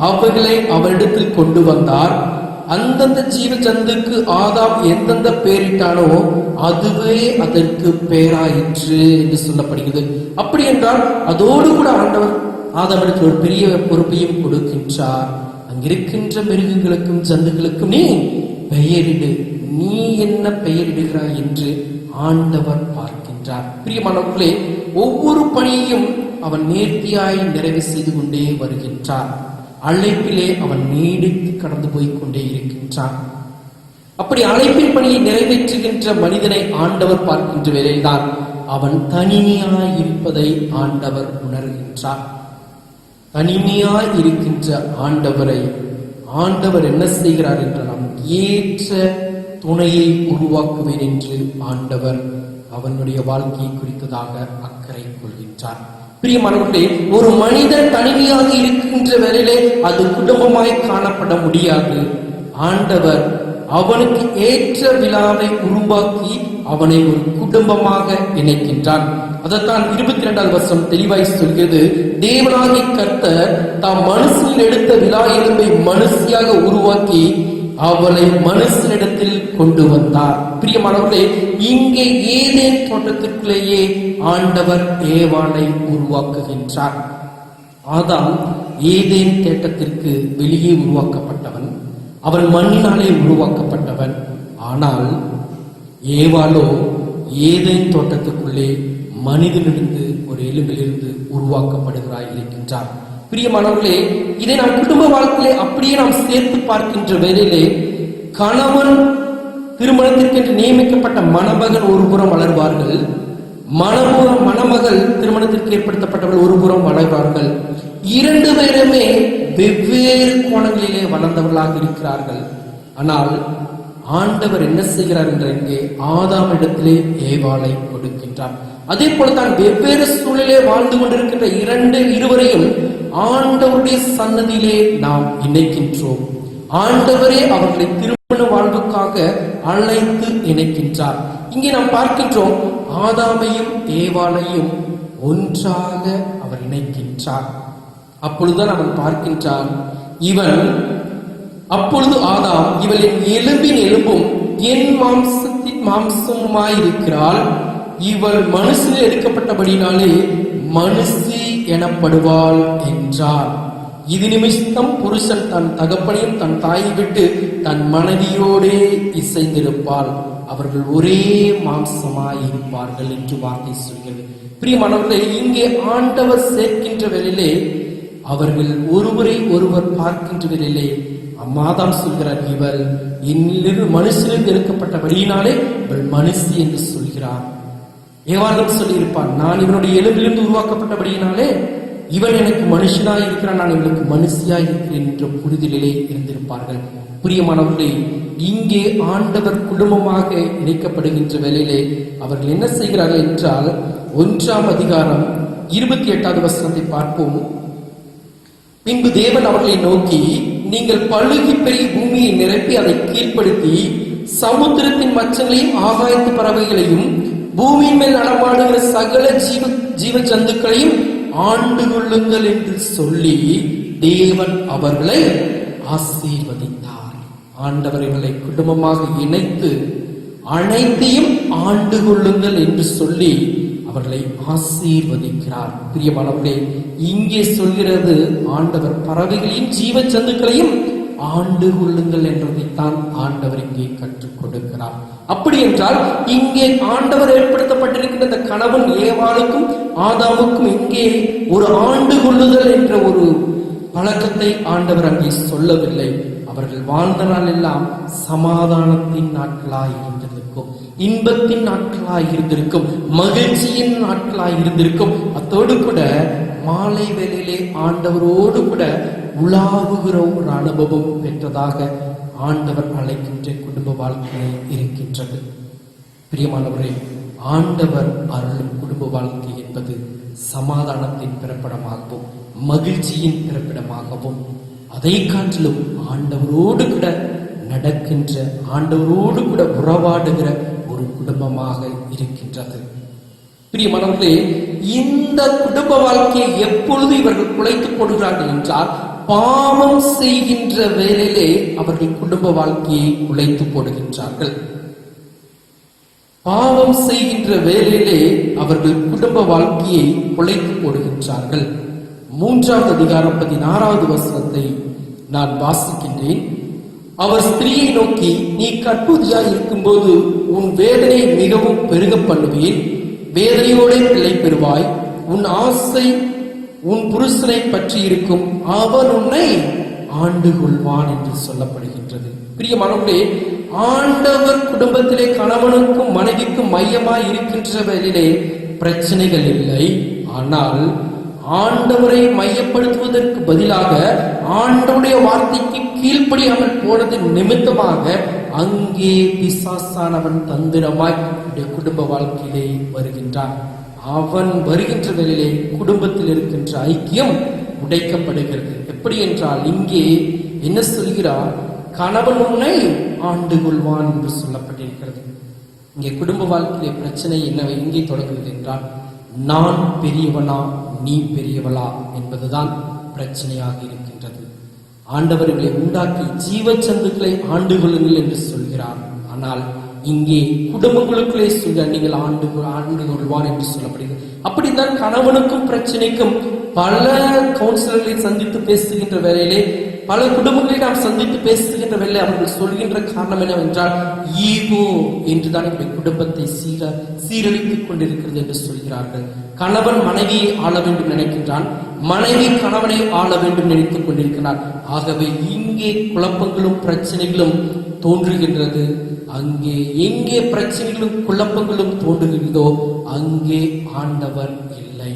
Speaker 1: அவைகளை அவரிடத்தில் கொண்டு வந்தார். அந்தந்த ஜீவ ஜந்துக்கு ஆதாம் எந்தெந்த பெயரிட்டானோ அதுவே அதற்கு பெயராயிற்று என்று சொல்லப்படுகிறது. அப்படி என்றால் அதோடு கூட ஆண்டவர் ஆதாமிடத்தில் ஒரு பெரிய பொறுப்பையும் கொடுக்கின்றார். அங்கிருக்கின்ற மிருகங்களுக்கும் ஜந்துகளுக்கும் நீ பெயரிடு, நீ என்ன பெயரிடுகிறாய் என்று ஆண்டவர் பார்க்கின்றார். பிரியமானவர்களே, ஒவ்வொரு பணியையும் அவன் நேர்த்தியாய் நிறைவு செய்து கொண்டே வருகின்றார். அழைப்பிலே அவன் நீடித்து கடந்து போய் கொண்டே இருக்கின்றான். அப்படி அழைப்பின் பணியை நிறைவேற்றுகின்ற மனிதனை ஆண்டவர் பார்க்கின்ற வேளையில்தான் அவன் தனிமையாய் இருப்பதை ஆண்டவர் உணர்கின்றார். தனிமையாய் இருக்கின்ற ஆண்டவரை ஆண்டவர் என்ன செய்கிறார் என்றால் ஏற்ற துணையை உருவாக்குவேன் என்று ஆண்டவர் அவனுடைய வாழ்க்கையை குறித்ததாக அக்கறை கொள்கின்றார். பிரியமானவர்களே, ஒரு மனிதன் தனிமையாக இருக்கின்ற வேளையிலே அது குடும்பமாய் காணப்பட முடியாது. ஆண்டவர் அவனுக்கு ஏற்ற விழாவை உருவாக்கி அவனை ஒரு குடும்பமாக இணைக்கின்றான். அதைத்தான் 22வது வசனம் தெளிவாய் சொல்கிறது. தேவனாகிய கர்த்தர் தாம் மனுஷனில் எடுத்த விழா எலும்பை மனுஷியாக உருவாக்கி அவளை மனுஷனிடத்தில் கொண்டு வந்தார். பிரியமானவர்களே, இங்கே ஏதேன் தோட்டத்திற்குள்ளேயே ஆண்டவர் ஏவாளை உருவாக்குகின்றார். ஆதாம் ஏதேன் தேட்டத்திற்கு வெளியே உருவாக்கப்பட்டவன், அவன் மண்ணினாலே உருவாக்கப்பட்டவன். ஆனால் ஏவாளோ ஏதேன் தோட்டத்துக்குள்ளே மனிதனிலிருந்து ஒரு எலும்பிலிருந்து உருவாக்கப்படுகிறாய் இருக்கின்றார். பிரியமானவர்களே, இதை நாம் குடும்ப வாழ்க்கையிலே அப்படியே நாம் சேர்த்து பார்க்கின்ற வேளையிலே கணவன் திருமணத்திற்கென்று நியமிக்கப்பட்ட மணமகன் ஒரு புறம் வளர்வார்கள், மணமகள் திருமணத்திற்கு ஏற்படுத்தப்பட்டவர்கள் ஒரு புறம் வளர்வார்கள். இரண்டு பேருமே வெவ்வேறு கோணங்களிலே வளர்ந்தவர்களாக இருக்கிறார்கள். ஆனால் ஆண்டவர் என்ன செய்கிறார் என்ற இங்கே ஆதாம் இடத்திலே ஏவாளை கொடுக்கின்றார். அதே போல தான் வெவ்வேறு சூழலே வாழ்ந்து கொண்டிருக்கின்ற இருவரையும் ஆண்டவருடைய சன்னதியிலே நாம் இணைக்கின்றோம். ஆண்டவரே அவர்களை திருமண வாழ்வுக்காக அழைத்து இணைக்கின்றார். இங்கே நாம் பார்க்கின்றோம், ஆதாமையும் ஏவாளையும் ஒன்றாக அவர் இணைக்கின்றார். அப்பொழுதுதான் அவன் பார்க்கின்றான், அப்பொழுது ஆதாம், இவள் என் எலும்பின் எலும்பும் என் மாம்சத்தின் மாம்சமுமாயிருக்கிறாள், இவள் மனுஷனில் எடுக்கப்பட்டபடினாலே மனுஷி எனப்படுவாள் என்றார். இது நிமித்தம் புருஷன் தன் தகப்பனையும் தன் தாயை விட்டு தன் மனைவியோடே இசைந்திருப்பாள், அவர்கள் ஒரே மாம்சமாயிருப்பார்கள் என்று வார்த்தை சொல்கிறது. பிரியமானவர்களே, இங்கே ஆண்டவர் சேர்க்கின்ற வேளையிலே அவர்கள் ஒருவரை ஒருவர் பார்க்கின்ற வேளையிலே மாதாம் சொல்கிறார், இவள் என்னிலிருந்து மனுஷனில் எடுக்கப்பட்டபடியினாலே இவள் மனுஷி என்று சொல்கிறார். ஏவாளும் சொல்லியிருப்பான், நான் இவனுடைய எலும்பிலிருந்து உருவாக்கப்பட்டபடியினாலே இவன் எனக்கு மனுஷனாய் இருக்கிறான், நான் இவனுக்கு மனுஷியாய் இருக்கிறேன் என்ற புரிதலிலே இருந்திருப்பார்கள். பிரியமானவர்களே, இங்கே ஆண்டவர் குடும்பமாக இணைக்கப்படுகின்ற வேளையிலே அவர்கள் என்ன செய்கிறார்கள் என்றால் 1ஆம் அதிகாரம் 28வது வசனத்தை பார்ப்போம். பின்பு தேவன் அவர்களை நோக்கி, நீங்கள் பழுகி பெரிய பூமியை நிரப்பி அதை கீழ்ப்படுத்தி சமுத்திரத்தின் மச்சங்களையும் ஆகாயத்து பறவைகளையும் பூமியின் மேல் நடமாடுகிற சகல ஜீவ ஜந்துக்களையும் ஆண்டு கொள்ளுங்கள் என்று சொல்லி தேவன் அவர்களை ஆசீர்வதித்தார். ஆண்டவர் இவர்களை குடும்பமாக இணைத்து அனைத்தையும் ஆண்டு கொள்ளுங்கள் என்று சொல்லி அவர்களை ஆசீர்வதிக்கிறார். பிரியமானவர்களே, இங்கே சொல்கிறது ஆண்டவர் பறவைகளையும் ஜீவ ஜந்துக்களையும் ஆண்டு கொள்ளுங்கள் என்றதைத்தான் ஆண்டவர் இங்கே கற்றுக் கொடுக்கிறார். அப்படி என்றால் இங்கே ஆண்டவர் ஏற்படுத்தப்பட்டிருக்கின்ற இந்த கணவன் ஏவாளுக்கும் ஆதாமுக்கும் இங்கே ஒரு ஆண்டு கொள்ளுதல் என்ற ஒரு பழக்கத்தை ஆண்டவர் அங்கே சொல்லவில்லை. அவர்கள் வாழ்ந்த நாள் எல்லாம் சமாதானத்தின் நாட்களாய் இருந்திருக்கும், இன்பத்தின் நாட்களாய் இருந்திருக்கும், மகிழ்ச்சியின் நாட்களாய் இருந்திருக்கும். அத்தோடு கூட மாலை வேளையிலே ஆண்டவரோடு கூட உலாவுகிற ஒரு அனுபவம் பெற்றதாக ஆண்டவர் அழைக்கின்ற குடும்ப வாழ்க்கை இருக்கின்றது. பிரியமானவரே, ஆண்டவர் அருளும் குடும்ப வாழ்க்கை என்பது சமாதானத்தின் பிறப்பிடமாகவும் மகிழ்ச்சியின் பிறப்பிடமாகவும் அதை காட்டிலும் ஆண்டவரோடு கூட நடக்கின்ற, ஆண்டவரோடு கூட உறவாடுகிற ஒரு குடும்பமாக இருக்கின்றது. பிரியமானவர்களே, இந்த குடும்ப வாழ்க்கையை எப்பொழுது இவர்கள் குலைத்துப் போடுகிறார்கள் என்றால் பாவம் செய்கின்ற வேளையிலே அவர்கள் குடும்ப வாழ்க்கையை குலைத்து போடுகின்றார்கள். பாவம் செய்கின்ற வேளையிலே அவர்கள் குடும்ப வாழ்க்கையை குலைத்து போடுகின்றார்கள். 3ஆவது அதிகாரம் 16வது வசனத்தை நான் வாசிக்கின்றேன். அவர் ஸ்திரீயை நோக்கி, நீ கற்புதியாய் இருக்கும்போது உன் வேதனை மிகவும் பெருக பண்ணுவேன், வேதனையோட பிள்ளை பெறுவாய், உன் ஆசை உன் புருஷனை பற்றி இருக்கும், அவன் உன்னை ஆண்டு கொள்வான் என்று சொல்லப்படுகின்றது. பிரியமானவர்களே, ஆண்டவர் குடும்பத்திலே கணவனுக்கும் மனைவிக்கும் மையமாய் இருக்கின்ற வேளையிலே பிரச்சனைகள் இல்லை. ஆனால் ஆண்டவரை மையப்படுத்துவதற்கு பதிலாக ஆண்டவருடைய வார்த்தைக்கு கீழ்ப்படியாமல் போனது நிமித்தமாக அங்கே பிசாசானவன் தந்திரமாய் குடும்ப வாழ்க்கையிலே வருகின்றான். அவன் வருகின்ற வேளையிலே குடும்பத்தில் இருக்கின்ற ஐக்கியம் உடைக்கப்படுகிறது. எப்படி என்றால் இங்கே என்ன சொல்கிறார்? கணவன் உன்னை ஆண்டு கொள்வான் என்று சொல்லப்பட்டிருக்கிறது. இங்கே குடும்ப வாழ்க்கையிலே பிரச்சனை என்ன எங்கே தொடங்குகிறது என்றால், நான் பெரியவனா நீ பெரியவளா என்பதுதான் பிரச்சனையாக இருக்கின்றது. ஆண்டவர்களை உண்டாக்கி ஜீவச்சந்துக்களை ஆண்டு கொள்ளுங்கள் என்று சொல்கிறார். ஆனால் இங்கே குடும்பங்களுக்குள்ளே சொல்ல நீங்கள் ஆண்டு கொள்வான் என்று சொல்லப்படுகிறது. அப்படித்தான் கணவனுக்கும் பிரச்சனைக்கும் பல கவுன்சிலர்களை சந்தித்து பேசுகின்ற வேளையிலே, பல குடும்பங்களை நாம் சந்தித்து பேசுகின்ற வேலை அவர்கள் சொல்கின்ற காரணம் என்னவென்றால் ஈகோ என்றுதான் என்னுடைய குடும்பத்தை சீரழித்துக் கொண்டிருக்கிறது என்று சொல்கிறார்கள். கணவன் மனைவியை ஆள வேண்டும் நினைக்கின்றான், மனைவி கணவனை ஆள வேண்டும் நினைத்துக் கொண்டிருக்கிறார். ஆகவே இங்கே குழப்பங்களும் பிரச்சனைகளும் தோன்றுகின்றது. அங்கே எங்கே பிரச்சனைகளும் குழப்பங்களும் தோன்றுகிறதோ அங்கே ஆண்டவர் இல்லை.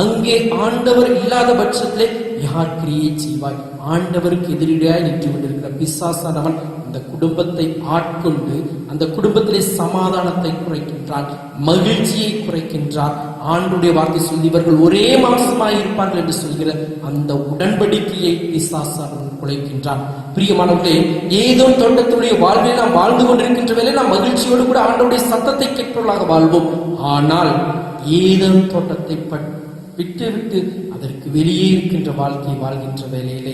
Speaker 1: அங்கே ஆண்டவர் இல்லாத பட்சத்திலே யார் கிரியை செய்வாய்? ஆண்டவருக்கு எதிரிடையாய் நின்று கொண்டிருக்கிற பிசாசானவன் அந்த குடும்பத்தை ஆட்கொண்டு அந்த குடும்பத்திலே சமாதானத்தை குறைக்கின்றான், மகிழ்ச்சியை குறைக்கின்றான். ஆண்டுடைய வார்த்தை சொல்லி இவர்கள் ஒரே மாம்சமாய் இருப்பார்கள் என்று சொல்கிற அந்த உடன்படிக்கையை பிசாசானவன் குலைக்கின்றான். பிரியமானவர்களே, ஏதோ தோட்டத்துடைய வாழ்வில் நாம் வாழ்ந்து கொண்டிருக்கின்ற வேலை நாம் மகிழ்ச்சியோடு கூட ஆண்டவருடைய சத்தத்தை கேட்பவர்களாக வாழ்வோம். ஆனால் ஏதோ தோட்டத்தை விட்டு அதற்கு வெளியே இருக்கின்ற வாழ்க்கை வாழ்கின்ற வேலையிலே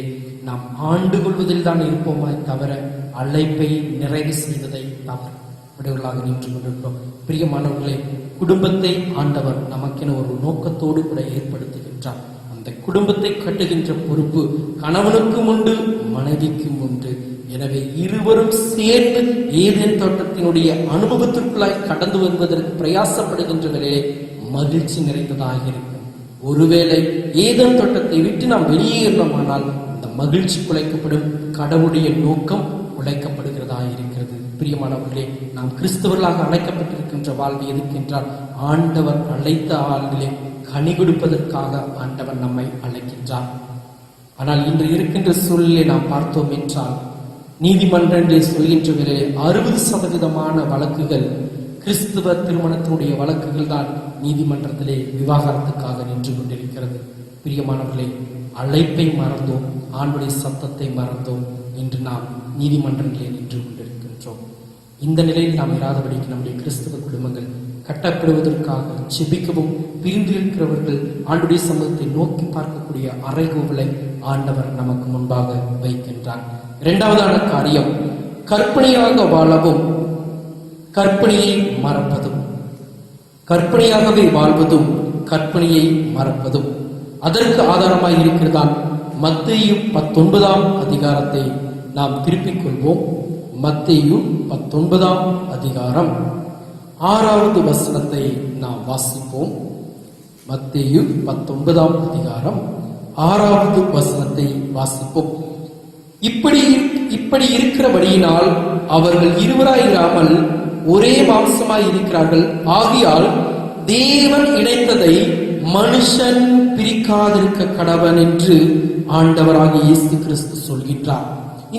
Speaker 1: நாம் ஆண்டு கொள்வதில் தான் இருப்போமாய் தவிர அழைப்பை நிறைவு செய்வதை தவறுகளாக நின்று கொண்டிருக்கிறோம். பிரியமானவர்களே, குடும்பத்தை ஆண்டவர் நமக்கென ஒரு நோக்கத்தோடு கூட ஏற்படுத்துகின்றார். அந்த குடும்பத்தை கட்டுகின்ற பொறுப்பு கணவனுக்கும் உண்டு, மனைவிக்கும் உண்டு. எனவே இருவரும் சேர்ந்து ஏதேன் தோட்டத்தினுடைய அனுபவத்திற்குள்ளாய் கடந்து வருவதற்கு பிரயாசப்படுகின்ற வேலையை மகிழ்ச்சி நிறைந்ததாக இருக்கும். ஒருவேளை ஏதேன் தோட்டத்தை விட்டு நாம் வெளியேறினோமானால் அந்த மகிழ்ச்சி குலைக்கப்படும், கடவுளுடைய நோக்கம் உழைக்கப்படுகிறதா இருக்கிறது. பிரியமானவர்களே, நாம் கிறிஸ்தவர்களாக அழைக்கப்பட்டிருக்கின்ற வாழ்வு எதுக்கென்றால் ஆண்டவர் அழைத்த ஆள்களே கனி கொடுப்பதற்காக ஆண்டவர் நம்மை அழைக்கின்றார். ஆனால் இன்று இருக்கின்ற சூழலை நாம் பார்த்தோம் என்றால் நீதிமன்றங்களில் சொல்கின்ற வேளையிலே 60% வழக்குகள் கிறிஸ்துவ திருமணத்தினுடைய வழக்குகள் தான் நீதிமன்றத்திலே விவாகரத்துக்காக நின்று கொண்டிருக்கிறது. பிரியமானவர்களே, அழைப்பை மறந்தோம், ஆண்டுடைய சத்தத்தை மறந்தோம். இன்று நாம் நீதிமன்றங்களிலே நின்று கொண்டிருக்கின்றோம். இந்த நிலையில் நாம் இராதபடிக்கு நம்முடைய கிறிஸ்துவ குடும்பங்கள் கட்டப்படுவதற்காக செபிக்கவும், பிரிந்து இருக்கிறவர்கள் ஆண்டுடைய சமூகத்தை நோக்கி பார்க்கக்கூடிய அறைகூவலை ஆண்டவர் நமக்கு முன்பாக வைக்கின்றார். இரண்டாவதான காரியம், கற்பனையாக வாழவும் கற்பனையை மறப்பதும். கற்பனையாகவே வாழ்வதும் கற்பனையை மறப்பதும். அதற்கு ஆதாரமாய் இருக்கிறதான் மத்தேயு 19ஆம் அதிகாரத்தை நாம் திருப்பிக் கொள்வோம். மத்தேயு 19ஆம் அதிகாரம் 6வது வசனத்தை நாம் வாசிப்போம். மத்தேயு 19ஆம் அதிகாரம் 6வது வசனத்தை வாசிப்போம். இப்படி இருக்கிறபடியினால் அவர்கள் இருவராயிராமல் ஒரே மாம்சமாய் இருக்கிறார்கள். ஆகையால் தேவன் இணைத்ததை மனுஷன் பிரிக்காதிருக்க கடவன் என்று ஆண்டவராகிய இயேசு கிறிஸ்து சொல்கின்றார்.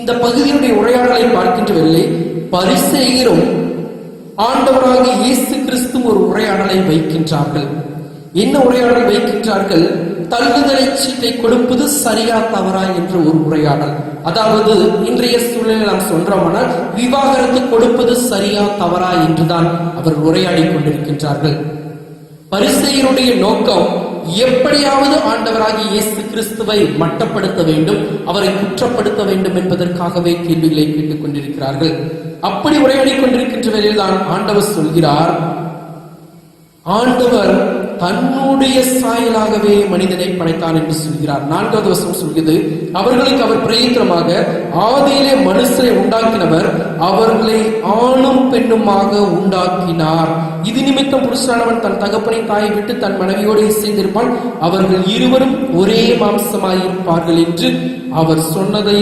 Speaker 1: இந்த பகுதியினுடைய உரையாடலை பார்க்கின்ற வேளை பரிசேயரும் ஆண்டவராகிய இயேசு கிறிஸ்து ஒரு உரையாடலை வைக்கின்றார்கள். என்ன உரையாடல் வைக்கின்றார்கள்? தள்ளுதலை சீட்டை கொடுப்பது சரியா தவறா என்ற ஒரு உரையாடல். அதாவது இன்றைய சூழலில் நாம் சொல்றோமானால் விவாகரத்து கொடுப்பது சரியா தவறா என்றுதான் அவர் உரையாடி கொண்டிருக்கின்றார்கள். பரிசேயருடைய நோக்கம் எப்படியாவது ஆண்டவராகிய இயேசு கிறிஸ்துவை மட்டப்படுத்த வேண்டும், அவரை குற்றப்படுத்த வேண்டும் என்பதற்காகவே கேள்விகளை கேட்டுக் கொண்டிருக்கிறார்கள். அப்படி உரையாடி கொண்டிருக்கின்ற வேளையில் தான் ஆண்டவர் சொல்கிறார், ஆண்டவர் தன்னுடைய சாயலாகவே மனிதனை படைத்தான் என்று சொல்கிறார். 4வது வசனம் சொல்கிறது, அவர்களுக்கு அவர் பிரயத்தனமாக ஆதியிலே மனுஷரை உண்டாக்கினவர் அவர்களை ஆணும் பெண்ணுமாக உண்டாக்கினார். இது நிமித்தம் புருஷனானவன் தன் தகப்பனை தாயை விட்டு தன் மனைவியோடு சேர்ந்திருப்பான், அவர்கள் இருவரும் ஒரே மாம்சமாயிருப்பார்கள் என்று அவர் சொன்னதை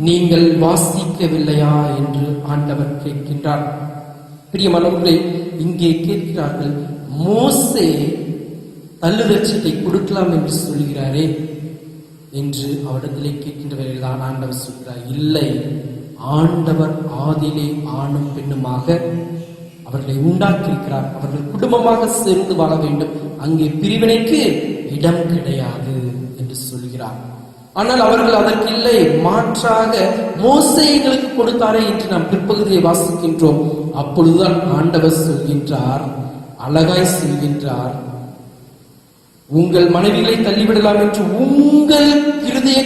Speaker 1: நீங்கள் வாசிக்கவில்லையா என்று ஆண்டவர் கேட்கின்றார். பிரியமானவர்களே, இங்கே கேட்கிறார்கள், மோசே தள்ளுதச்சத்தை கொடுக்கலாம் என்று சொல்கிறாரே என்று அவரிடத்திலே கேட்கின்ற வேளையில் தான் ஆண்டவர் சொல்கிறார், இல்லை, ஆண்டவர் ஆதியிலே ஆணும் பெண்ணுமாக அவர்களை உண்டாக்கியிருக்கிறார். அவர்கள் குடும்பமாக சேர்ந்து வாழ வேண்டும், அங்கே பிரிவினைக்கு இடம் கிடையாது என்று சொல்கிறார். ஆனால் அவர்கள் அதற்கு இல்லை, மாற்றாக மோசே எங்களுக்கு கொடுத்தாரே என்று நாம் பிற்பகுதியை வாசிக்கின்றோம். அப்பொழுதுதான் ஆண்டவர் சொல்கின்றார், அழகாய் சொல்கின்றார், உங்கள் மனைவிகளை தள்ளிவிடலாம் என்று உங்கள் இருதய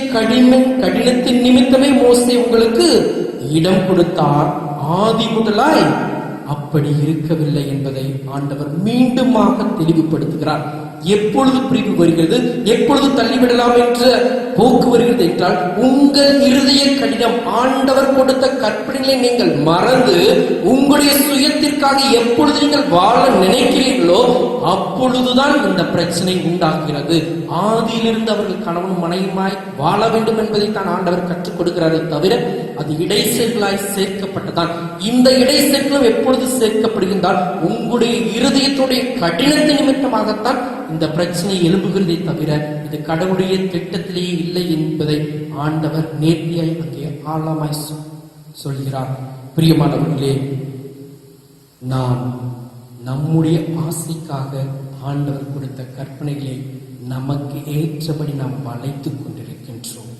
Speaker 1: கடினத்தின் நிமித்தமே மோசே உங்களுக்கு இடம் கொடுத்தார், ஆதி முதலாய் அப்படி இருக்கவில்லை என்பதை ஆண்டவர் மீண்டுமாக தெளிவுபடுத்துகிறார். எப்பொழுது பிரிவு வருகிறது, எப்பொழுது தள்ளிவிடலாம் என்ற போக்கு வருகிறது என்றால், உங்கள் இருதய கடினம், ஆண்டவர் கொடுத்த கற்பனைகளை நீங்கள் மறந்து உங்களுடைய சுயத்திற்காக எப்பொழுது நீங்கள் வாழ நினைக்கிறீர்களோ அப்பொழுதுதான் இந்த பிரச்சனை உண்டாகிறது. ஆதியிலிருந்து அவர்கள் கணவன் மனைவியுமாய் வாழ வேண்டும் என்பதை தான் ஆண்டவர் கற்றுக் கொடுக்கிறாரே தவிர அது இடைச்செருகளாய் சேர்க்கப்பட்டதான். இந்த இடைச்செருகளும் எப்பொழுது சேர்க்கப்படுகின்றால் உங்களுடைய இருதயத்துடைய கடினத்தின் நிமித்தமாகத்தான் இந்த பிரச்சனை எழும்புகிறதே தவிர இது கடவுளுடைய திட்டத்திலேயே இல்லை என்பதை ஆண்டவர் நேர்த்தியாய் அங்கே ஆழமாய் சொல்கிறார். பிரியமானவர்களே, நாம் நம்முடைய ஆசைக்காக ஆண்டவர் கொடுத்த கற்பனைகளை நமக்கு ஏற்றபடி நாம் வளைத்துக் கொண்டிருக்கின்றோம்.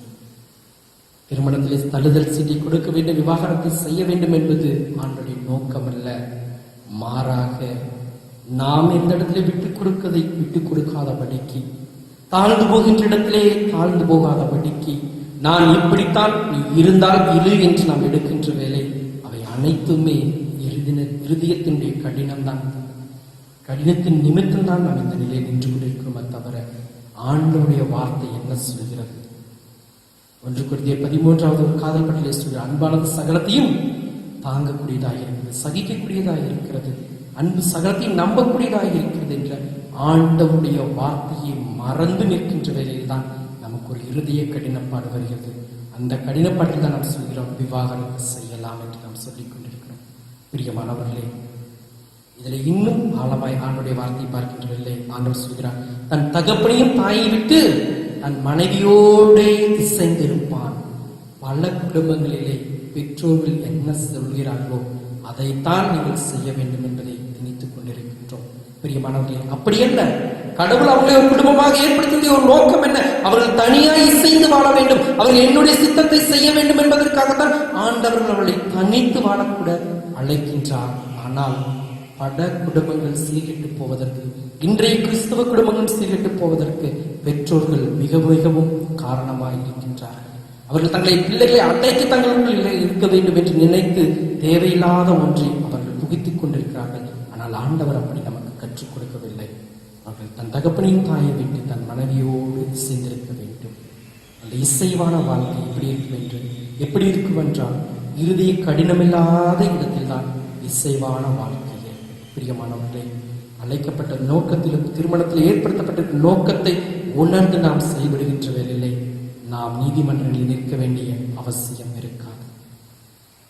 Speaker 1: திருமணத்திலே தள்ளுதல் சீட்டை கொடுக்க வேண்டும், விவாகரத்தை செய்ய வேண்டும் என்பது ஆண்டவருடைய நோக்கம் அல்ல. மாறாக நாம் எந்த இடத்திலே விட்டுக் கொடுக்காதபடிக்கு, தாழ்ந்து போகின்ற இடத்திலே தாழ்ந்து போகாதபடிக்கு, நான் இப்படித்தான் நீ இருந்தால் இரு என்று நாம் எடுக்கின்ற வேலை அவை அனைத்துமே இருதயத்தினுடைய கடினம்தான். கடினத்தின் நிமித்தம் தான் நாம் இந்த நிலையை நின்று கொண்டிருக்கிறோமே தவிர ஆண்டவருடைய வார்த்தை என்ன சொல்கிறது? 1 கொரிந்தியர் 13வது காதல் கட்டளை சொல்கிற, அன்பானது சகலத்தையும் தாங்கக்கூடியதாக இருக்கிறது, சகிக்கக்கூடியதாக இருக்கிறது, அன்பு சகலத்தையும் நம்பக்கூடியதாக இருக்கிறது என்ற ஆண்டவருடைய வார்த்தையை மறந்து நிற்கின்ற வேளையில் தான் நமக்கு ஒரு இருதய கடினப்பாடு வருகிறது. அந்த கடினப்பாட்டில் தான் நாம் சொல்கிறோம், விவாகரத்து செய்யலாம் என்று நாம் சொல்லிக் கொண்டிருக்கிறோம். பிரியமானவர்களே, இதுல இன்னும் ஆழமாய் ஆண்டுடைய வார்த்தை பார்க்கின்றதில்லை. ஆண்டவர் சொல்கிறார், தன் தகப்பனையும் தாயை விட்டு தன் மனைவியோடு இசைந்திருப்பான். பல குடும்பங்களிலே பெற்றோர்கள் என்ன சொல்கிறார்களோ அதைத்தான் நீங்கள் செய்ய வேண்டும் என்பதை நினைத்துக் கொண்டிருக்கின்றோம். பிரியமானவர்களே, அப்படி அல்ல. கடவுள் அவர்களை ஒரு குடும்பமாக ஏற்படுத்திய ஒரு நோக்கம் என்ன? அவர்கள் தனியாய் இசைந்து வாழ வேண்டும், அவர்கள் என்னுடைய சித்தத்தை செய்ய வேண்டும் என்பதற்காகத்தான் ஆண்டவர்கள் அவர்களை தனித்து வாழக்கூட அழைக்கின்றார். ஆனால் பல குடும்பங்கள் சீர்கெட்டு போவதற்கு, இன்றைய கிறிஸ்தவ குடும்பங்கள் சீர்கெட்டு போவதற்கு பெற்றோர்கள் மிகவும் காரணமாக இருக்கின்றார்கள். அவர்கள் தங்களை பிள்ளைகளை அடைத்து தங்களுக்குள் இருக்க வேண்டும் என்று நினைத்து தேவையில்லாத ஒன்றை அவர்கள் புகுத்திக் கொண்டிருக்கிறார்கள். ஆனால் ஆண்டவர் அப்படி நமக்கு கற்றுக் கொடுக்கவில்லை. அவர்கள் தன் தகப்பனையும் தாயை விட்டு தன் மனைவியோடு சேர்ந்திருக்க வேண்டும். அந்த இசைவான வாழ்க்கை எப்படி இருக்கும் என்றால் இறுதிய கடினமில்லாத இடத்தில்தான் இசைவான வாழ்க்கையை. பிரியமானவர்களே, அழைக்கப்பட்ட நோக்கத்திலும் திருமணத்தில் ஏற்படுத்தப்பட்ட நோக்கத்தை உணர்ந்து நாம் செயல்படுகின்ற வேலையிலே நாம் நீதிமன்றங்களில் நிற்க வேண்டிய அவசியம் இருக்காது.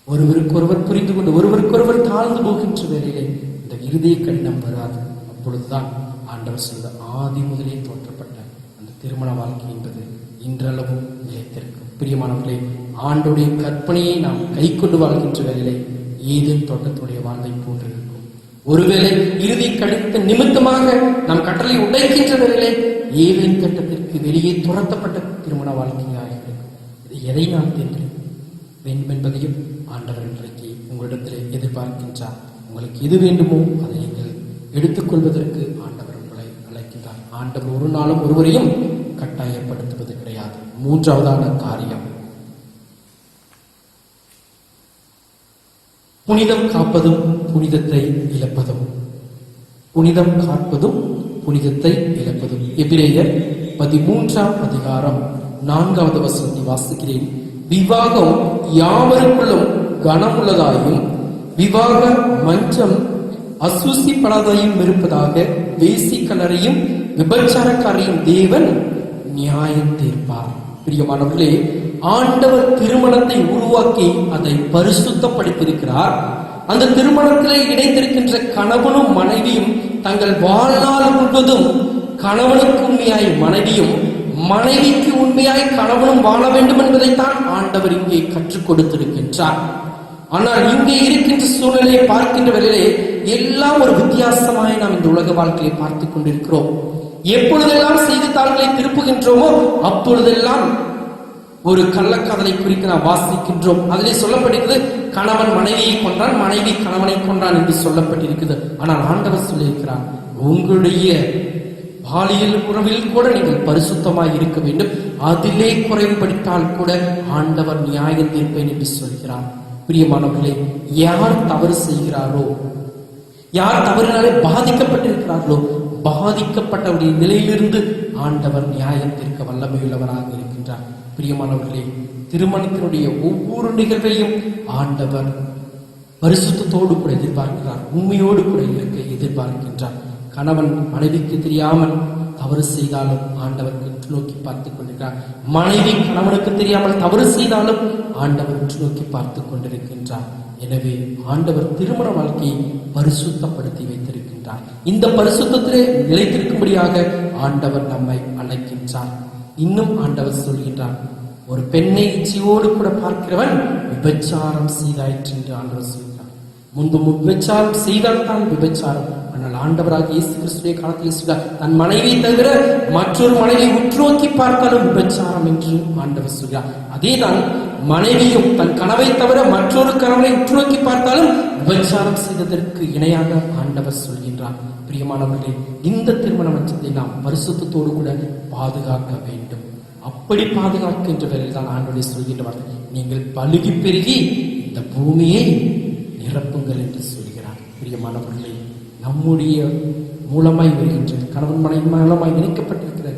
Speaker 1: ஒருவருக்கொருவர் புரிந்து கொண்டு ஒருவருக்கொருவர் தாழ்ந்து போகின்ற வேலையிலே இந்த இறுதிய கடினம் வராது. அப்பொழுதுதான் ஆண்டவர் சொல்ல ஆதி முதலே தோற்றப்பட்ட அந்த திருமண வாழ்க்கை என்பது இன்றளவும் நிலைத்திருக்கும். பிரியமானவர்களே, ஆண்டுடைய கற்பனையை நாம் கை கொண்டு வாழ்கின்ற வேலையிலே ஏதேன் தோட்டத்துடைய வாழ்வை போன்றிருக்கும். ஒருவேளை இறுதி கடித்த நிமித்தமாக நாம் கட்டளை உடைக்கின்ற வேலையிலே ஏதேன் தோட்டத்திற்கு வெளியே துரத்தப்பட்ட திருமண வாழ்க்கையாக இருக்கும். இது எதை நாம் தேர்ந்தெடுக்க வேண்டும் என்பதையும் ஆண்டவர் இன்றைக்கு உங்களிடத்தில் எதிர்பார்க்கின்றார். உங்களுக்கு எது வேண்டுமோ அதை நீங்கள் எடுத்துக்கொள்வதற்கு ஆண்டவர் உங்களை அழைக்கின்றார். ஆண்டவர் ஒரு நாளும் ஒருவரையும் கட்டாயப்படுத்துவது கிடையாது. மூன்றாவதான காரியம், புனிதம் காப்பதும் புனிதத்தை இழப்பதும். புனிதம் காப்பதும் புனிதத்தை இழப்பதும். எபிரேயர் 13ஆம் அதிகாரம் 4வது வசனத்தை வாசிக்கிறேன். விவாகம் யாவருக்குள்ளும் கனமுள்ளதாயும் விவாக மஞ்சம் அசூசிப்படாதையும் இருப்பதாக வேசிக்கலரையும் விபச்சாரக்காரையும் தேவன் நியாயம் தீர்ப்பார். பிரியமானவர்களே, ஆண்டவர் திருமணத்தை உருவாக்கி அதை பரிசுத்தப்படுத்தியிருக்கிறார். அந்த திருமணத்திலே இணைந்திருக்கின்ற கணவனும் மனைவியும் தங்கள் வாழ்நாள் முழுவதும் கணவனுக்கு உண்மையாய் மனைவியும் மனைவிக்கு உண்மையாய் கணவனும் வாழ வேண்டும் என்பதைத்தான் ஆண்டவர் இங்கே கற்றுக் கொடுத்திருக்கின்றார். ஆனால் இங்கே இருக்கின்ற சூழ்நிலையை பார்க்கின்ற வேளையிலே எல்லாம் ஒரு வித்தியாசமாய் நாம் இந்த உலக வாழ்க்கையை பார்த்துக் கொண்டிருக்கிறோம். எப்பொழுதெல்லாம் செய்தித்தாள்களை திருப்புகின்றோமோ அப்பொழுதெல்லாம் ஒரு கள்ளக்காதலை குறித்து நாம் வாசிக்கின்றோம். அதிலே சொல்லப்பட்டிருக்கிறது, கணவன் மனைவியை கொன்றான், மனைவி கணவனை கொன்றான் என்று சொல்லப்பட்டிருக்கிறது. ஆனால் ஆண்டவர் சொல்லியிருக்கிறார், உங்களுடைய பாலியல் உறவில் கூட நீங்கள் பரிசுத்தமாய் இருக்க வேண்டும். அதிலே குறைவுபடுத்தால் கூட ஆண்டவர் நியாயம் தீர்ப்பேன் என்று சொல்கிறார். பிரியமானவர்களே, யார் தவறு செய்கிறாரோ, யார் தவறினாலே பாதிக்கப்பட்டிருக்கிறார்களோ, பாதிக்கப்பட்டவருடைய நிலையிலிருந்து ஆண்டவர் நியாயம் தீர்க்க வல்லமையுள்ளவராக இருக்கின்றார். பிரியமானவர்களே, திருமணத்தினுடைய ஒவ்வொரு நிகழ்வையும் ஆண்டவர் பரிசுத்தத்தோடு கூட எதிர்பார்க்கிறார், உண்மையோடு கூட இருக்க எதிர்பார்க்கின்றார். கணவன் மனைவிக்கு தெரியாமல் தவறு செய்தாலும் ஆண்டவர் உற்று நோக்கி பார்த்துக் கொண்டிருக்கிறார். மனைவி கணவனுக்கு தெரியாமல் தவறு செய்தாலும் ஆண்டவர் உற்று நோக்கி பார்த்துக் கொண்டிருக்கின்றார். எனவே ஆண்டவர் திருமண வாழ்க்கையை பரிசுத்தப்படுத்தி வைத்திருக்கின்றார். இந்த பரிசுத்தத்திலே நிலைத்திருக்கும்படியாக ஆண்டவர் நம்மை அழைக்கின்றார். இன்னும் ஆண்டவர் சொல்கின்றார், ஒரு பெண்ணை இச்சையோடு கூட பார்க்கிறவன் விபச்சாரம் செய்தாயிற்று என்று ஆண்டவர் சொல்கிறார். முன்பு விபச்சாரம் செய்தால்தான் விபச்சாரம். ஆனால் ஆண்டவராக இயேசு கிறிஸ்துவின் காலத்தில் சொல்கிறார், தன் மனைவியை தவிர மற்றொரு மனைவியை உற்று நோக்கி பார்த்தாலும் விபச்சாரம் என்று ஆண்டவர் சொல்கிறார். அதேதான் மனைவியும் தன் கணவை தவிர மற்றொரு கணவனை உற்று நோக்கி பார்த்தாலும் விபச்சாரம் செய்ததற்கு இணையாக ஆண்டவர் சொல்கின்றார். பிரியமானவர்களே, இந்த திருமண மச்சத்தை நாம் பரிசுத்தத்தோடு கூட பாதுகாக்க வேண்டும். அப்படி பாதுகாக்கின்ற வேளையில் தான் ஆண்டவரை சொல்கின்றவர், நீங்கள் பலுகி பெருகி இந்த பூமியை நிரப்புங்கள் என்று சொல்கிறார். பிரியமானவர்களே, நம்முடைய மூலமாய் வருகின்ற கணவன் மனைவி மூலமாய் இணைக்கப்பட்டிருக்கிற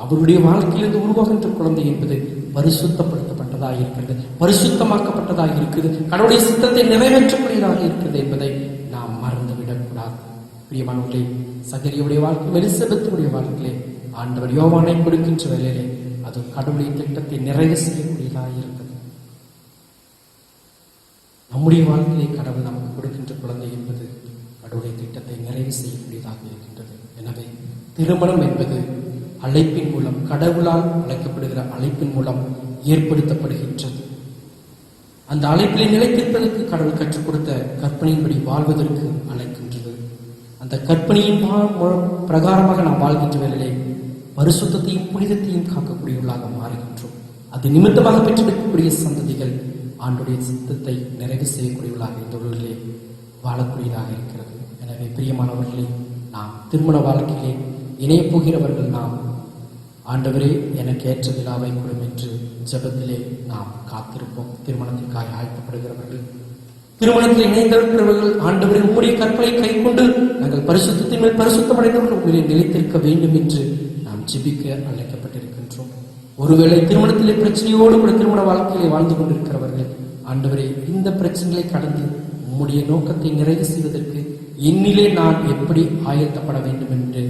Speaker 1: அவருடைய வாழ்க்கையிலிருந்து உருவாகின்ற குழந்தை என்பது பரிசுத்தப்படுத்தப்பட்டதாக இருக்கிறது, பரிசுத்தமாக்கப்பட்டதாக இருக்கிறது, கடவுளுடைய சித்தத்தை நிறைவேற்றக்கூடியதாக இருக்கிறது என்பதை நாம் மறந்துவிடக்கூடாது. பிரியமானவர்களே, சகரியுடைய வாழ்க்கை, எலிசபெத்துடைய வாழ்க்கையிலே ஆண்டவர் யோவானை கொடுக்கின்ற வேளையிலே அது கடவுளுடைய திட்டத்தை நிறைவு செய்யக்கூடியதாக இருக்கிறது. நம்முடைய வாழ்க்கையை கடவுள் நமக்கு கொடுக்கின்ற குழந்தை என்பது கடவுளுடைய திட்டத்தை நிறைவு செய்யக்கூடியதாக இருக்கின்றது. எனவே திருமணம் என்பது அழைப்பின் மூலம், கடவுளால் அழைக்கப்படுகிற அழைப்பின் மூலம் ஏற்படுத்தப்படுகின்றது. அந்த அழைப்பிலே நிலைத்திருப்பதற்கு கடவுள் கற்றுக் கொடுத்த கற்பனையின்படி வாழ்வதற்கு அழைக்கின்றது. அந்த கற்பனையின் பிரகாரமாக நாம் வாழ்கின்ற வேளையிலே பரிசுத்தத்தையும் புனிதத்தையும் காக்கக்கூடியவர்களாக மாறுகின்றோம். அது நிமித்தமாக பெற்றெடுக்கக்கூடிய சந்ததிகள் ஆண்டுடைய சித்தத்தை நிறைவு செய்யக்கூடியவர்களாக இந்த உலகிலே வாழக்கூடியதாக இருக்கிறது. எனவே பிரியமானவர்களே, நாம் திருமண வாழ்க்கையிலே இணையப் போகிறவர்கள் நாம் ஆண்டவரே எனக்கு ஏற்ற விழாவை கொடும் என்று ஜெபத்திலே நாம் காத்திருப்போம். திருமணத்திற்காக ஆயத்தப்படுகிறவர்கள், திருமணத்தில் இணைந்திருக்கிறவர்கள், ஆண்டவரே உம்முடைய கற்பனை கை கொண்டு நாங்கள் பரிசுத்தத்தின் மேல் பரிசுத்தம் அடைந்தவர்கள் உங்களை நிலைத்திருக்க வேண்டும் என்று நாம் ஜெபிக்க அழைக்கப்பட்டிருக்கின்றோம். ஒருவேளை திருமணத்திலே பிரச்சனையோடு கூட திருமண வாழ்க்கையிலே வாழ்ந்து கொண்டிருக்கிறவர்கள், ஆண்டவரே இந்த பிரச்சனைகளை கடந்து உம்முடைய நோக்கத்தை நிறைவு செய்வதற்கு என்னிலே நான் எப்படி ஆயத்தப்பட வேண்டும் என்று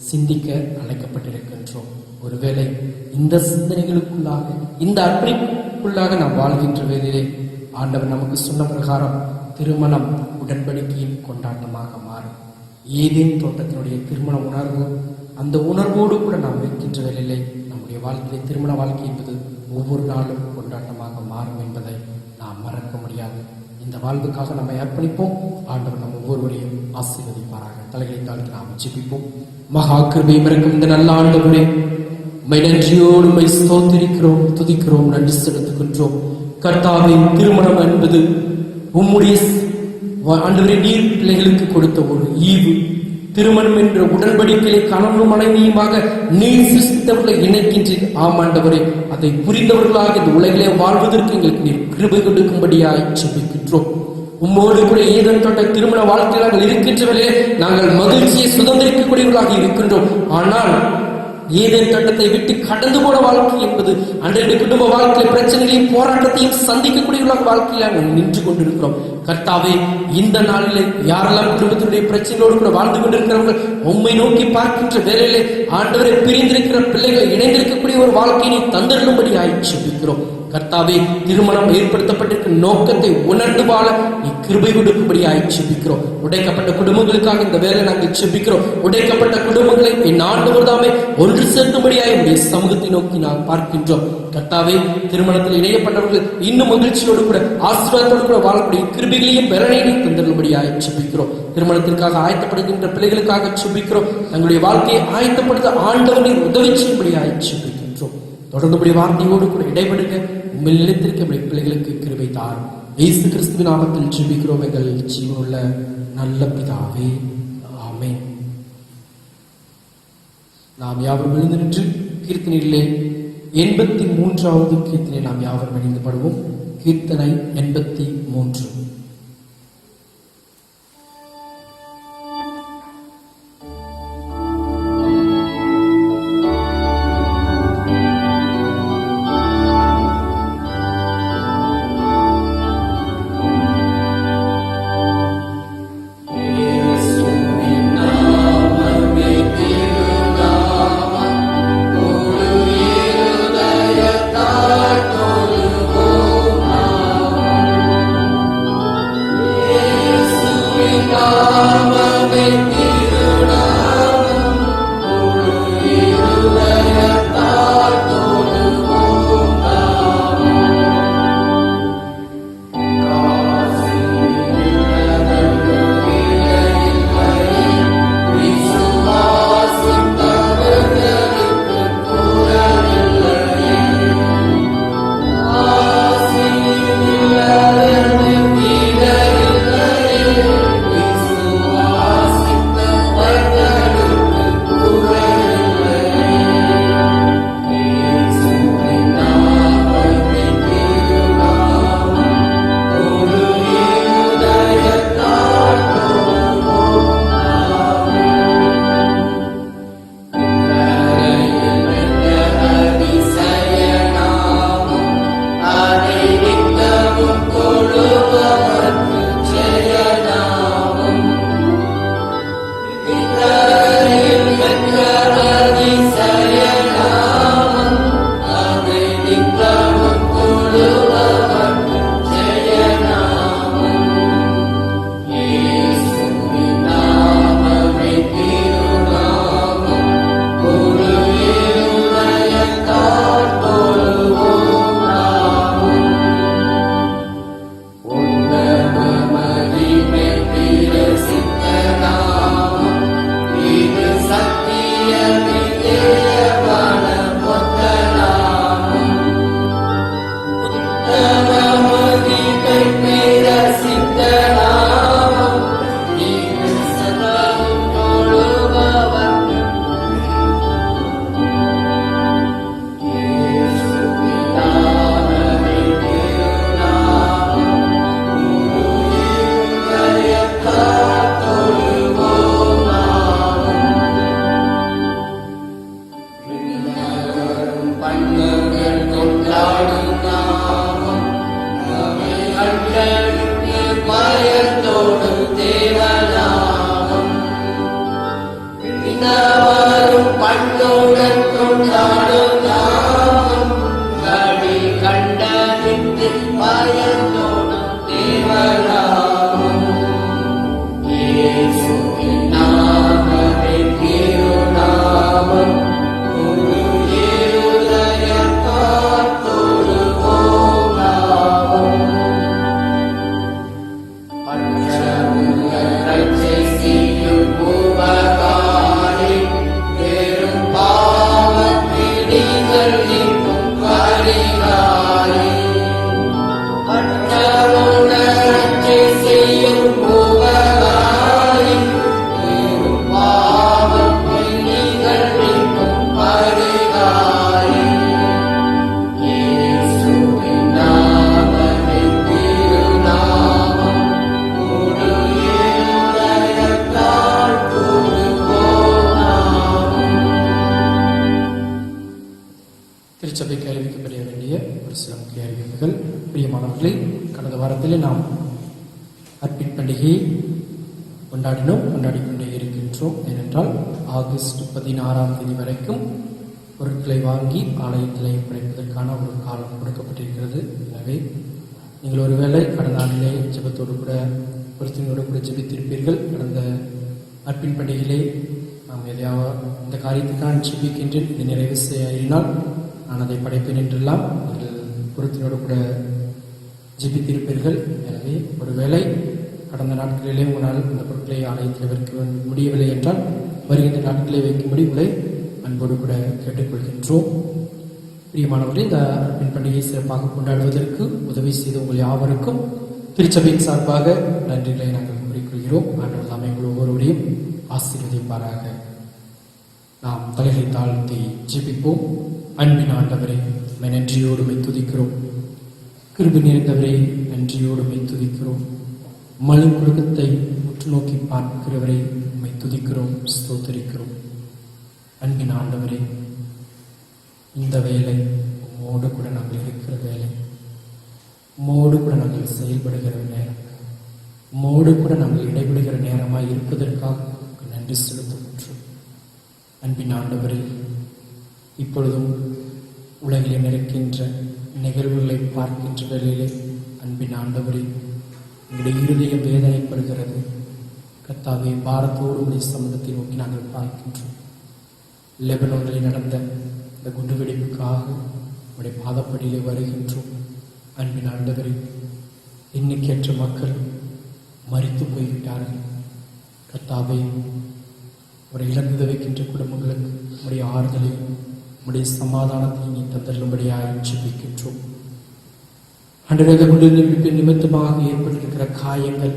Speaker 1: சிந்திக்க அழைக்கப்பட்டிருக்கின்றோம். ஒருவேளை இந்த சிந்தனைகளுக்குள்ளாக, இந்த அர்ப்பணிப்புக்குள்ளாக நாம் வாழ்கின்ற வேளையிலே ஆண்டவர் நமக்கு சொன்ன பிரகாரம் திருமணம் உடன்படிக்கையின் கொண்டாட்டமாக மாறும். ஏதேன் தோட்டத்தினுடைய திருமண உணர்வு, அந்த உணர்வோடு கூட நாம் இருக்கின்ற வேளையிலே நம்முடைய வாழ்க்கையிலே திருமண வாழ்க்கை என்பது ஒவ்வொரு நாளும் கொண்டாட்டமாக மாறும் என்பதை நாம் மறக்க முடியாது. இந்த வாழ்வுக்காக நம்மை அர்ப்பணிப்போம். ஆண்டவர் நம் ஒவ்வொருவரையும் ஆசீர்வதிப்பாராக. தலைகளை தாழ்த்தி நாம் ஜெபிப்போம். மகா கிருபையும் இருக்கும் இந்த நல்ல ஆண்டவரே, உம்மை நன்றியோடு உம்மை ஸ்தோத்திரிக்கிறோம், துதிக்கிறோம், நன்றி செலுத்துகின்றோம். கர்த்தாவே, திருமணம் என்பது உம்முடைய ஆண்டவரே நீர் பிள்ளைகளுக்கு கொடுத்த ஒரு ஈவு. திருமணம் என்ற உடன்படிக்கையை கணவனும் மனைவியுமாக நீர் சிருஷ்டித்தவர்களை இணைக்கின்றீர். ஆமாண்டவரே, அதை புரிந்தவர்களாக இந்த உலகிலே வாழ்வதற்கு எங்களுக்கு நீர் கிருபை கொடுக்கும்படியாய் ஜெபிக்கின்றோம். உம்மோடு கூட ஏதேன் தோட்ட திருமண வாழ்க்கையில் நாங்கள் இருக்கின்றவர்களே, நாங்கள் மகிழ்ச்சியை சுதந்திரிக்கக்கூடியவர்களாக இருக்கின்றோம். ஆனால் ஏதேன் தோட்டத்தை விட்டு கடந்து போன வாழ்க்கை என்பது அன்றைய குடும்ப வாழ்க்கை பிரச்சனைகளையும் போராட்டத்தையும் சந்திக்கக்கூடியவர்களாக வாழ்க்கையில் நாங்கள் நின்று கொண்டிருக்கிறோம். கர்த்தாவே, இந்த நாளிலே யாரெல்லாம் குடும்பத்தினுடைய பிரச்சனையோடு கூட வாழ்ந்து கொண்டிருக்கிறவர்கள் உம்மை நோக்கி பார்க்கின்ற வேளையிலே ஆண்டவரை பிரிந்திருக்கிற பிள்ளைகளை இணைந்திருக்கக்கூடிய ஒரு வாழ்க்கையை தந்தருளும்படி ஜெபிக்கிறோம். கர்த்தாவே, திருமணம் ஏற்படுத்தப்பட்டிருக்கும் நோக்கத்தை உணர்ந்து வாழ நீ கிருபை கொடுக்கும்படி ஜெபிக்கிறோம். உடைக்கப்பட்ட குடும்பங்களுக்காக இந்த வேலை நாங்கள் ஜெபிக்கிறோம். உடைக்கப்பட்ட குடும்பங்களை என் ஆண்டவர் தாமே ஒன்று சேர்க்கும்படியாய் உடைய சமூகத்தை நோக்கி நாம் பார்க்கின்றோம். கர்த்தாவே, திருமணத்தில் இணையப்பட்டவர்கள் இன்னும் மகிழ்ச்சியோடு கூட ஆசீர்வாதத்தோடு கூட வாழக்கூடிய கிருபைகளையும் பெறனையும் தந்தருளும்படியாய் ஜெபிக்கிறோம். திருமணத்திற்காக ஆயத்தப்படுகின்ற பிள்ளைகளுக்காக ஜெபிக்கிறோம். தங்களுடைய வாழ்க்கையை ஆயத்தப்படுத்த ஆண்டவரை உதவி செய்யும்படியாய் ஜெபிக்கின்றோம். தொடர்ந்துடைய வார்த்தையோடு கூட இடைபடுங்க. உண்மையில் நிலைத்திருக்க பிள்ளைகளுக்கு கிருபை தாரும். இயேசு கிறிஸ்துவின் நாமத்தில் ஜெபிக்கிறோம் எங்கள் ஜீவனுள்ள நல்ல பிதாவே, ஆமென். நாம் யாவரும் எழுந்து நின்று கீர்த்தனையிலே 83வது கீர்த்தனை நாம் யாவரும் இணைந்து பாடுவோம். கீர்த்தனை 83. வாரத்தில் நாம் அர்ப்பண பண்டிகையை கொண்டாடி கொண்டே இருக்கின்றோம். ஏனென்றால் ஆகஸ்ட் 16ஆம் தேதி வரைக்கும் பொருட்களை வாங்கி ஆலயத்தில் படைப்பதற்கான ஒரு காலம் கொடுக்கப்பட்டிருக்கிறது. எனவே நீங்கள் ஒருவேளை கடந்த ஆண்டிலே ஜெபத்தோடு கூட பொருத்தினோடு கூட ஜெபித்திருப்பீர்கள். கடந்த அர்ப்பண பண்டிகையிலே நாம் எதையாவது இந்த காரியத்துக்கான ஜெபிக்கின்றேன், இது நிறைவு செய்யினால் நான் அதை படைப்பேன் என்றெல்லாம் நீங்கள் பொருத்தினோடு கூட ஜெபித்திருப்பீர்கள். எனவே ஒருவேளை கடந்த நாட்களிலே உங்களால் இந்த பொருட்களை ஆலயத்தில் வைக்க முடியவில்லை என்றால் வருகின்ற நாட்களை வைக்கும்படி உங்களை அன்போடு கூட கேட்டுக்கொள்கின்றோம். பிரியமானவர்களே, இந்த அர்ப்பண பண்டிகையை சிறப்பாக கொண்டாடுவதற்கு உதவி செய்த உங்கள் யாவருக்கும் திருச்சபையின் சார்பாக நன்றிகளை நாங்கள் கூறிக்கொள்கிறோம். ஆண்டவர் தாமே உங்கள் ஒவ்வொருவரையும் ஆசீர்வதிப்பாராக. நாம் தலைகளை தாழ்த்தி ஜெபிப்போம். அன்பின் ஆண்டவரே, நன்றியோடு துதிக்கிறோம். கிருபை நிறைந்தவரே, நன்றியோடு துதிக்கிறோம். மலுங்குலகத்தை உற்று நோக்கி பார்க்கிறவரை உம்மை துதிக்கிறோம், ஸ்தோத்தரிக்கிறோம். அன்பின் ஆண்டவரே, இந்த வேலை உம்மோடு கூட நாங்கள் இருக்கிற வேலை, உம்மோடு கூட நாங்கள் செயல்படுகிற நேரம், உம்மோடு கூட நாங்கள் இடைபடுகிற நேரமாய் இருப்பதற்காக நன்றி செலுத்துகின்றோம். அன்பின் ஆண்டவரே, இப்பொழுதும் உலகிலே நடக்கின்ற நிகழ்வுகளை பார்க்கின்ற வேளையிலே அன்பின் ஆண்டவரே, எங்களுடைய இருதயம் வேதனைப்படுகிறது. கர்த்தாவே, பாரத்தோடு உடைய சமூகத்தை நோக்கி நாங்கள் பார்க்கின்றோம். லெபனோனில் நடந்த இந்த குண்டுவெடிப்புக்காக உடைய பாதப்படியிலே வருகின்றோம். அன்பின் ஆண்டவரே, எண்ணிக்கையற்ற மக்கள் மரித்து போய்விட்டார்கள். கர்த்தாவே, ஒரு இழந்து வைக்கின்ற குடும்பங்களுக்கு உடைய ஆறுதலையும் உடைய சமாதானத்தை நீ தந்தருளும்படியாக ஜெபிக்கின்றோம். அன்றே குண்டுவெடிப்பின் நிமித்தமாக ஏற்பட்டிருக்கிற காயங்கள்,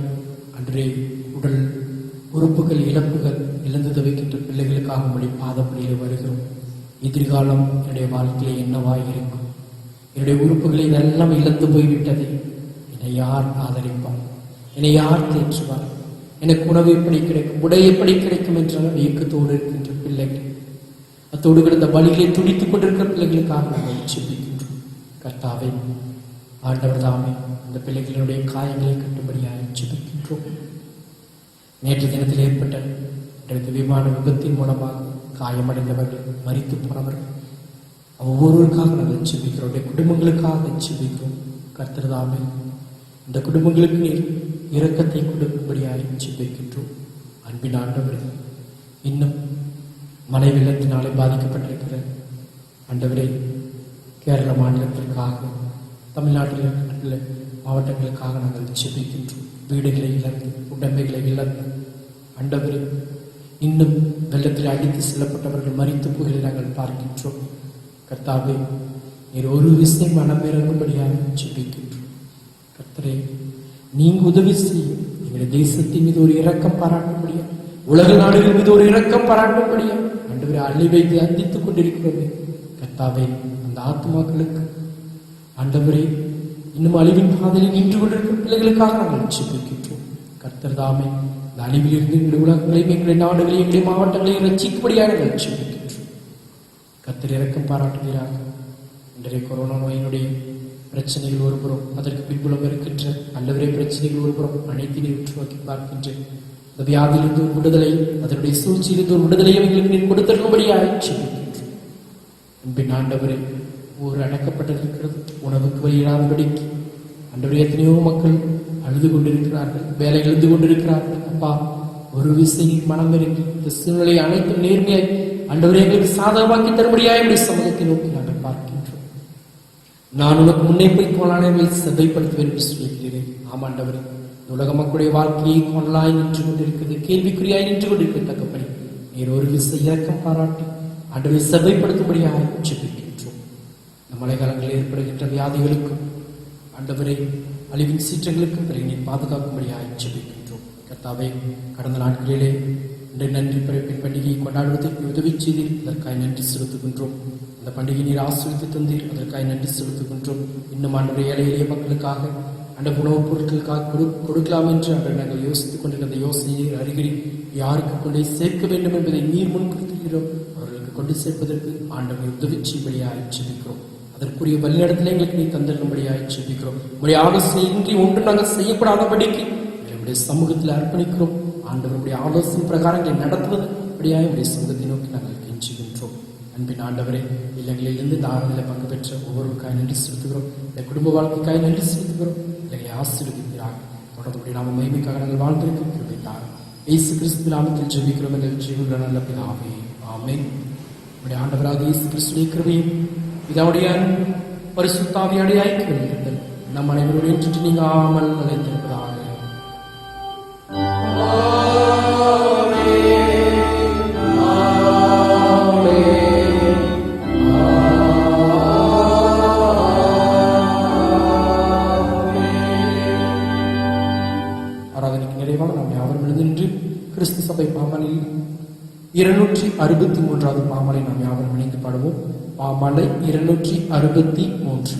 Speaker 1: அன்றே உடல் உறுப்புகள் இழப்புகள் இழந்து தவிக்கின்ற பிள்ளைகளுக்காக உடைய பாதப்படியில் வருகிறோம். எதிர்காலம் என்னுடைய வாழ்க்கையில என்னவாய் இருக்கும்? என்னுடைய உறுப்புகளை இதெல்லாம் இழந்து போய்விட்டது. என்னை யார் ஆதரிப்பார்? என்னை யார் தேற்றுவார்? எனக்கு உணவு எப்படி கிடைக்கும், உடை எப்படி கிடைக்கும் என்ற இயக்கத்தோடு இருக்கின்ற பிள்ளைகள், அத்தோடு கிடந்த வழிகளை துடித்துக் கொண்டிருக்கிற பிள்ளைகளுக்காக நாங்கள் ஜெபிக்கின்றோம். கர்த்தாவே, ஆண்டவர் தாமே அந்த பிள்ளைகளுடைய காயங்களை கட்டும்படியாக ஜெபிக்கின்றோம். நேற்று தினத்தில் ஏற்பட்ட விமான விபத்தின் மூலமாக காயமடைந்தவர்கள், மரித்து போனவர்கள், ஒவ்வொருவருக்காக நாங்கள் ஜெபிக்கிறோம். குடும்பங்களுக்காக ஜெபிக்கிறோம். கர்த்தர் தாமே இந்த குடும்பங்களுக்கு நீர் இரக்கத்தை கொடுக்கும்படியாக ஜெபிக்கின்றோம். அன்பின் ஆண்டவரே, இன்னும் மழை வெள்ளத்தினாலே பாதிக்கப்பட்டிருக்கிற ஆண்டவரே, கேரள மாநிலத்திற்காக, தமிழ்நாட்டில் இருக்கிற மாவட்டங்களுக்காக நாங்கள் ஜெபிக்கின்றோம். வீடுகளை இழந்து, உடம்பைகளை இழந்து ஆண்டவரே, இன்னும் வெள்ளத்தில் அடித்து செல்லப்பட்டவர்கள் மரித்து போகிறதை நாங்கள் பார்க்கின்றோம். கர்த்தாவே, நீர் ஒரு விஷயம் மனமிறங்கும்படியாக ஜெபிக்கின்றோம். கர்த்தரே, நீங்க உதவி செய்யும். எங்களுடைய தேசத்தின் மீது ஒரு இரக்கம் பாராட்டும்படியா, உலக நாடுகள் மீது ஒரு இரக்கம் பாராட்டும்படியா ஆண்டவரே, அழிவை அந்தித்துக் கொண்டிருக்கிறோமே. கர்த்தாவே, அந்த ஆத்மாக்களுக்கு ஆண்டவரே, இன்னும் அழிவின் பாதையில் நின்று கொண்டிருக்கிற பிள்ளைகளுக்காக நாங்கள் ஜெபிக்கின்றோம். கர்த்தர் தாமே இந்த அழிவில் இருந்து எங்களுடைய உலகங்களையும், எங்களுடைய நாடுகளையும், எங்களுடைய மாவட்டங்களையும் ரட்சிக்கும்படியாக நாங்கள் ஜெபிக்கின்றோம். கர்த்தர் இரக்கம் பாராட்டுகிறார். இன்றைய கொரோனா நோயினுடைய பிரச்சனைகள் ஒருபுறம், அதற்கு பின்புலம் இருக்கின்ற ஆண்டவரே பிரச்சனைகள் ஒருபுறம், அனைத்தையும் உற்று நோக்கி பார்க்கின்ற இந்த வியாதியிலிருந்து ஒரு விடுதலை, அதனுடைய சூழ்ச்சியிலிருந்து ஒரு விடுதலையை எங்களுக்கு நீர் கொடுத்திருக்கும்படியாக ஜெபிக்கின்றோம். அன்பின் ஆண்டவரே, ஒரு அடக்கப்பட்டிருக்கிறது, உணவுக்கு வழியிடாதபடிக்கு ஆண்டவரே, எத்தனையோ மக்கள் அழுது கொண்டிருக்கிறார்கள், வேலை எழுந்து கொண்டிருக்கிறார்கள். அப்பா, ஒரு விஷயம் மனம் இறங்கி இந்த சூழ்நிலை அனைத்தும் நேர்மையாய் ஆண்டவரே எங்களுக்கு சாதகமாக்கி தரும்படியாக என்னுடைய சமூகத்தை நோக்கி நாங்கள் பார்க்கின்றோம். நான் உனக்கு முன்னே போய் கோலானை சதைப்படுத்துவேன் என்று சொல்லிக்கிறேன். ஆமாண்டவரே, உலக மக்களுடைய வாழ்க்கையை கொண்டாய் நின்று கொண்டிருக்கிறது, கேள்விக்குறியாய் நின்று கொண்டிருக்கத்தக்கப்படி நீர் ஒரு விசை இறக்கம் பாராட்டி ஆண்டவரை சதைப்படுத்தும்படியாக ஜெபிக்கின்றோம். இந்த மழைக்காலங்களில் ஏற்படுகின்ற வியாதிகளுக்கும் ஆண்டவரை அழிவின் சீற்றங்களுக்கும் பிறகு நீர் பாதுகாக்கும்படியாக ஜெபிக்கின்றோம். கர்த்தாவே, கடந்த நாட்களிலே இன்றைய நன்றி பிறப்பின் பண்டிகையை கொண்டாடுவதற்கு உதவி செய்தீர், அதற்காக நன்றி செலுத்துகின்றோம். அந்த பண்டிகை நீர் ஆசிரியத்து தந்தீர், அதற்காக நன்றி செலுத்துகின்றோம். இன்னும் ஆண்டவரை ஏழை எளிய மக்களுக்காக அந்த உணவுப் பொருட்களுக்காக கொடுக்கலாம் என்று அவர்கள் நாங்கள் யோசித்துக் கொண்டிருந்த யோசனையை அறிகிறீர். யாருக்கு கொண்டே சேர்க்க வேண்டும் என்பதை நீர் முன்குறித்துகிறோம். அவர்களுக்கு கொண்டு சேர்ப்பதற்கு ஆண்டவரை உதவி செய்யும்படியாக ஜெபிக்கிறோம். அதற்குரிய வழிநடத்தலை எங்களுக்கு நீ தந்திருக்கும்படியாய் ஜெபிக்கிறோம். உடைய ஆலோசனை இன்றி ஒன்று நாங்கள் செய்யப்படாதபடிக்கு நம்முடைய சமூகத்தில் அர்ப்பணிக்கிறோம். ஆண்டவருடைய ஆலோசனை பிரகாரங்களை நடத்துவது அப்படியாய் உடைய சமூகத்தை நோக்கி நாங்கள் கெஞ்சுகின்றோம். அன்பின் ஆண்டவரே, இல்லங்களிலிருந்து இந்த ஆறுதலை பங்கு பெற்ற ஒவ்வொருவருக்காய் நன்றி செலுத்துகிறோம். இந்த குடும்ப வாழ்க்கைக்காய் நன்றி செலுத்துகிறோம். இல்லங்களை ஆசீர்வதிக்கிறார். தொடர்புடைய நாம மகிமைக்காக நாங்கள் வாழ்ந்திருக்க கிருபைத்தார். இயேசு கிறிஸ்து நாமத்தில் ஜெபிக்கிறோம் எங்கள் ஜீவனுள்ள நல்ல பிதாவே, ஆமென். நம்முடைய ஆண்டவராக இயேசு கிறிஸ்துவின் கிருபையும் பிதாவுடைய அன்பும் பரிசுத்த ஆவியாருடைய ஐக்கியம் இருந்தல் நம் அனைவருடைய சுற்றி நீங்காமல் நிலைத்திருப்பதாக. ஆராதனைக்கு நிறைவாக நாம் யாவரும் எழுந்தின்று கிறிஸ்து சபை பாமலில் 263வது பாமலை நாம் யாவரும் இணைந்து பாடுவோம். பாமலை 263.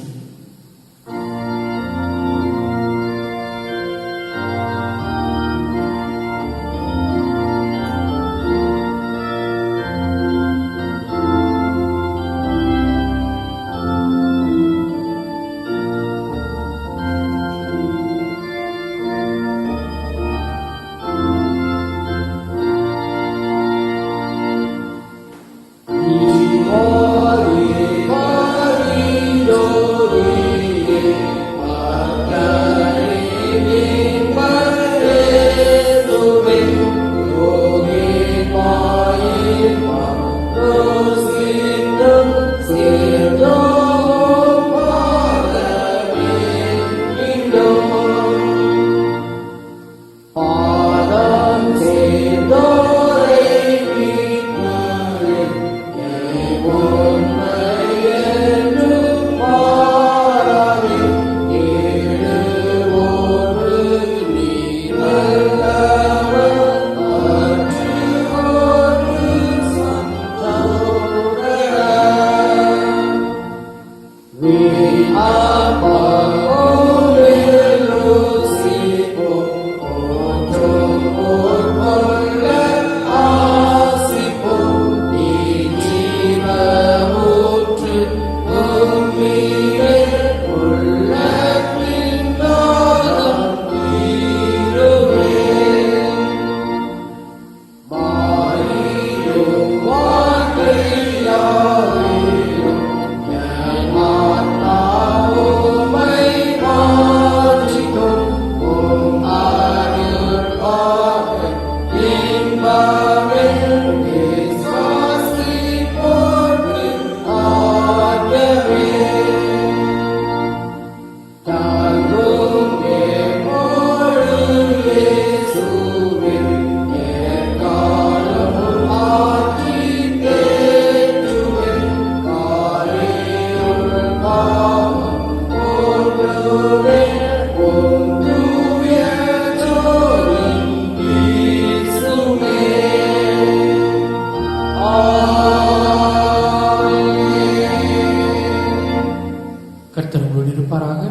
Speaker 1: கர்த்தர் உங்களோடு இருப்பாராக.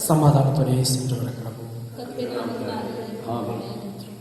Speaker 1: சமாதானத்தோடு சென்று வருகிறார்.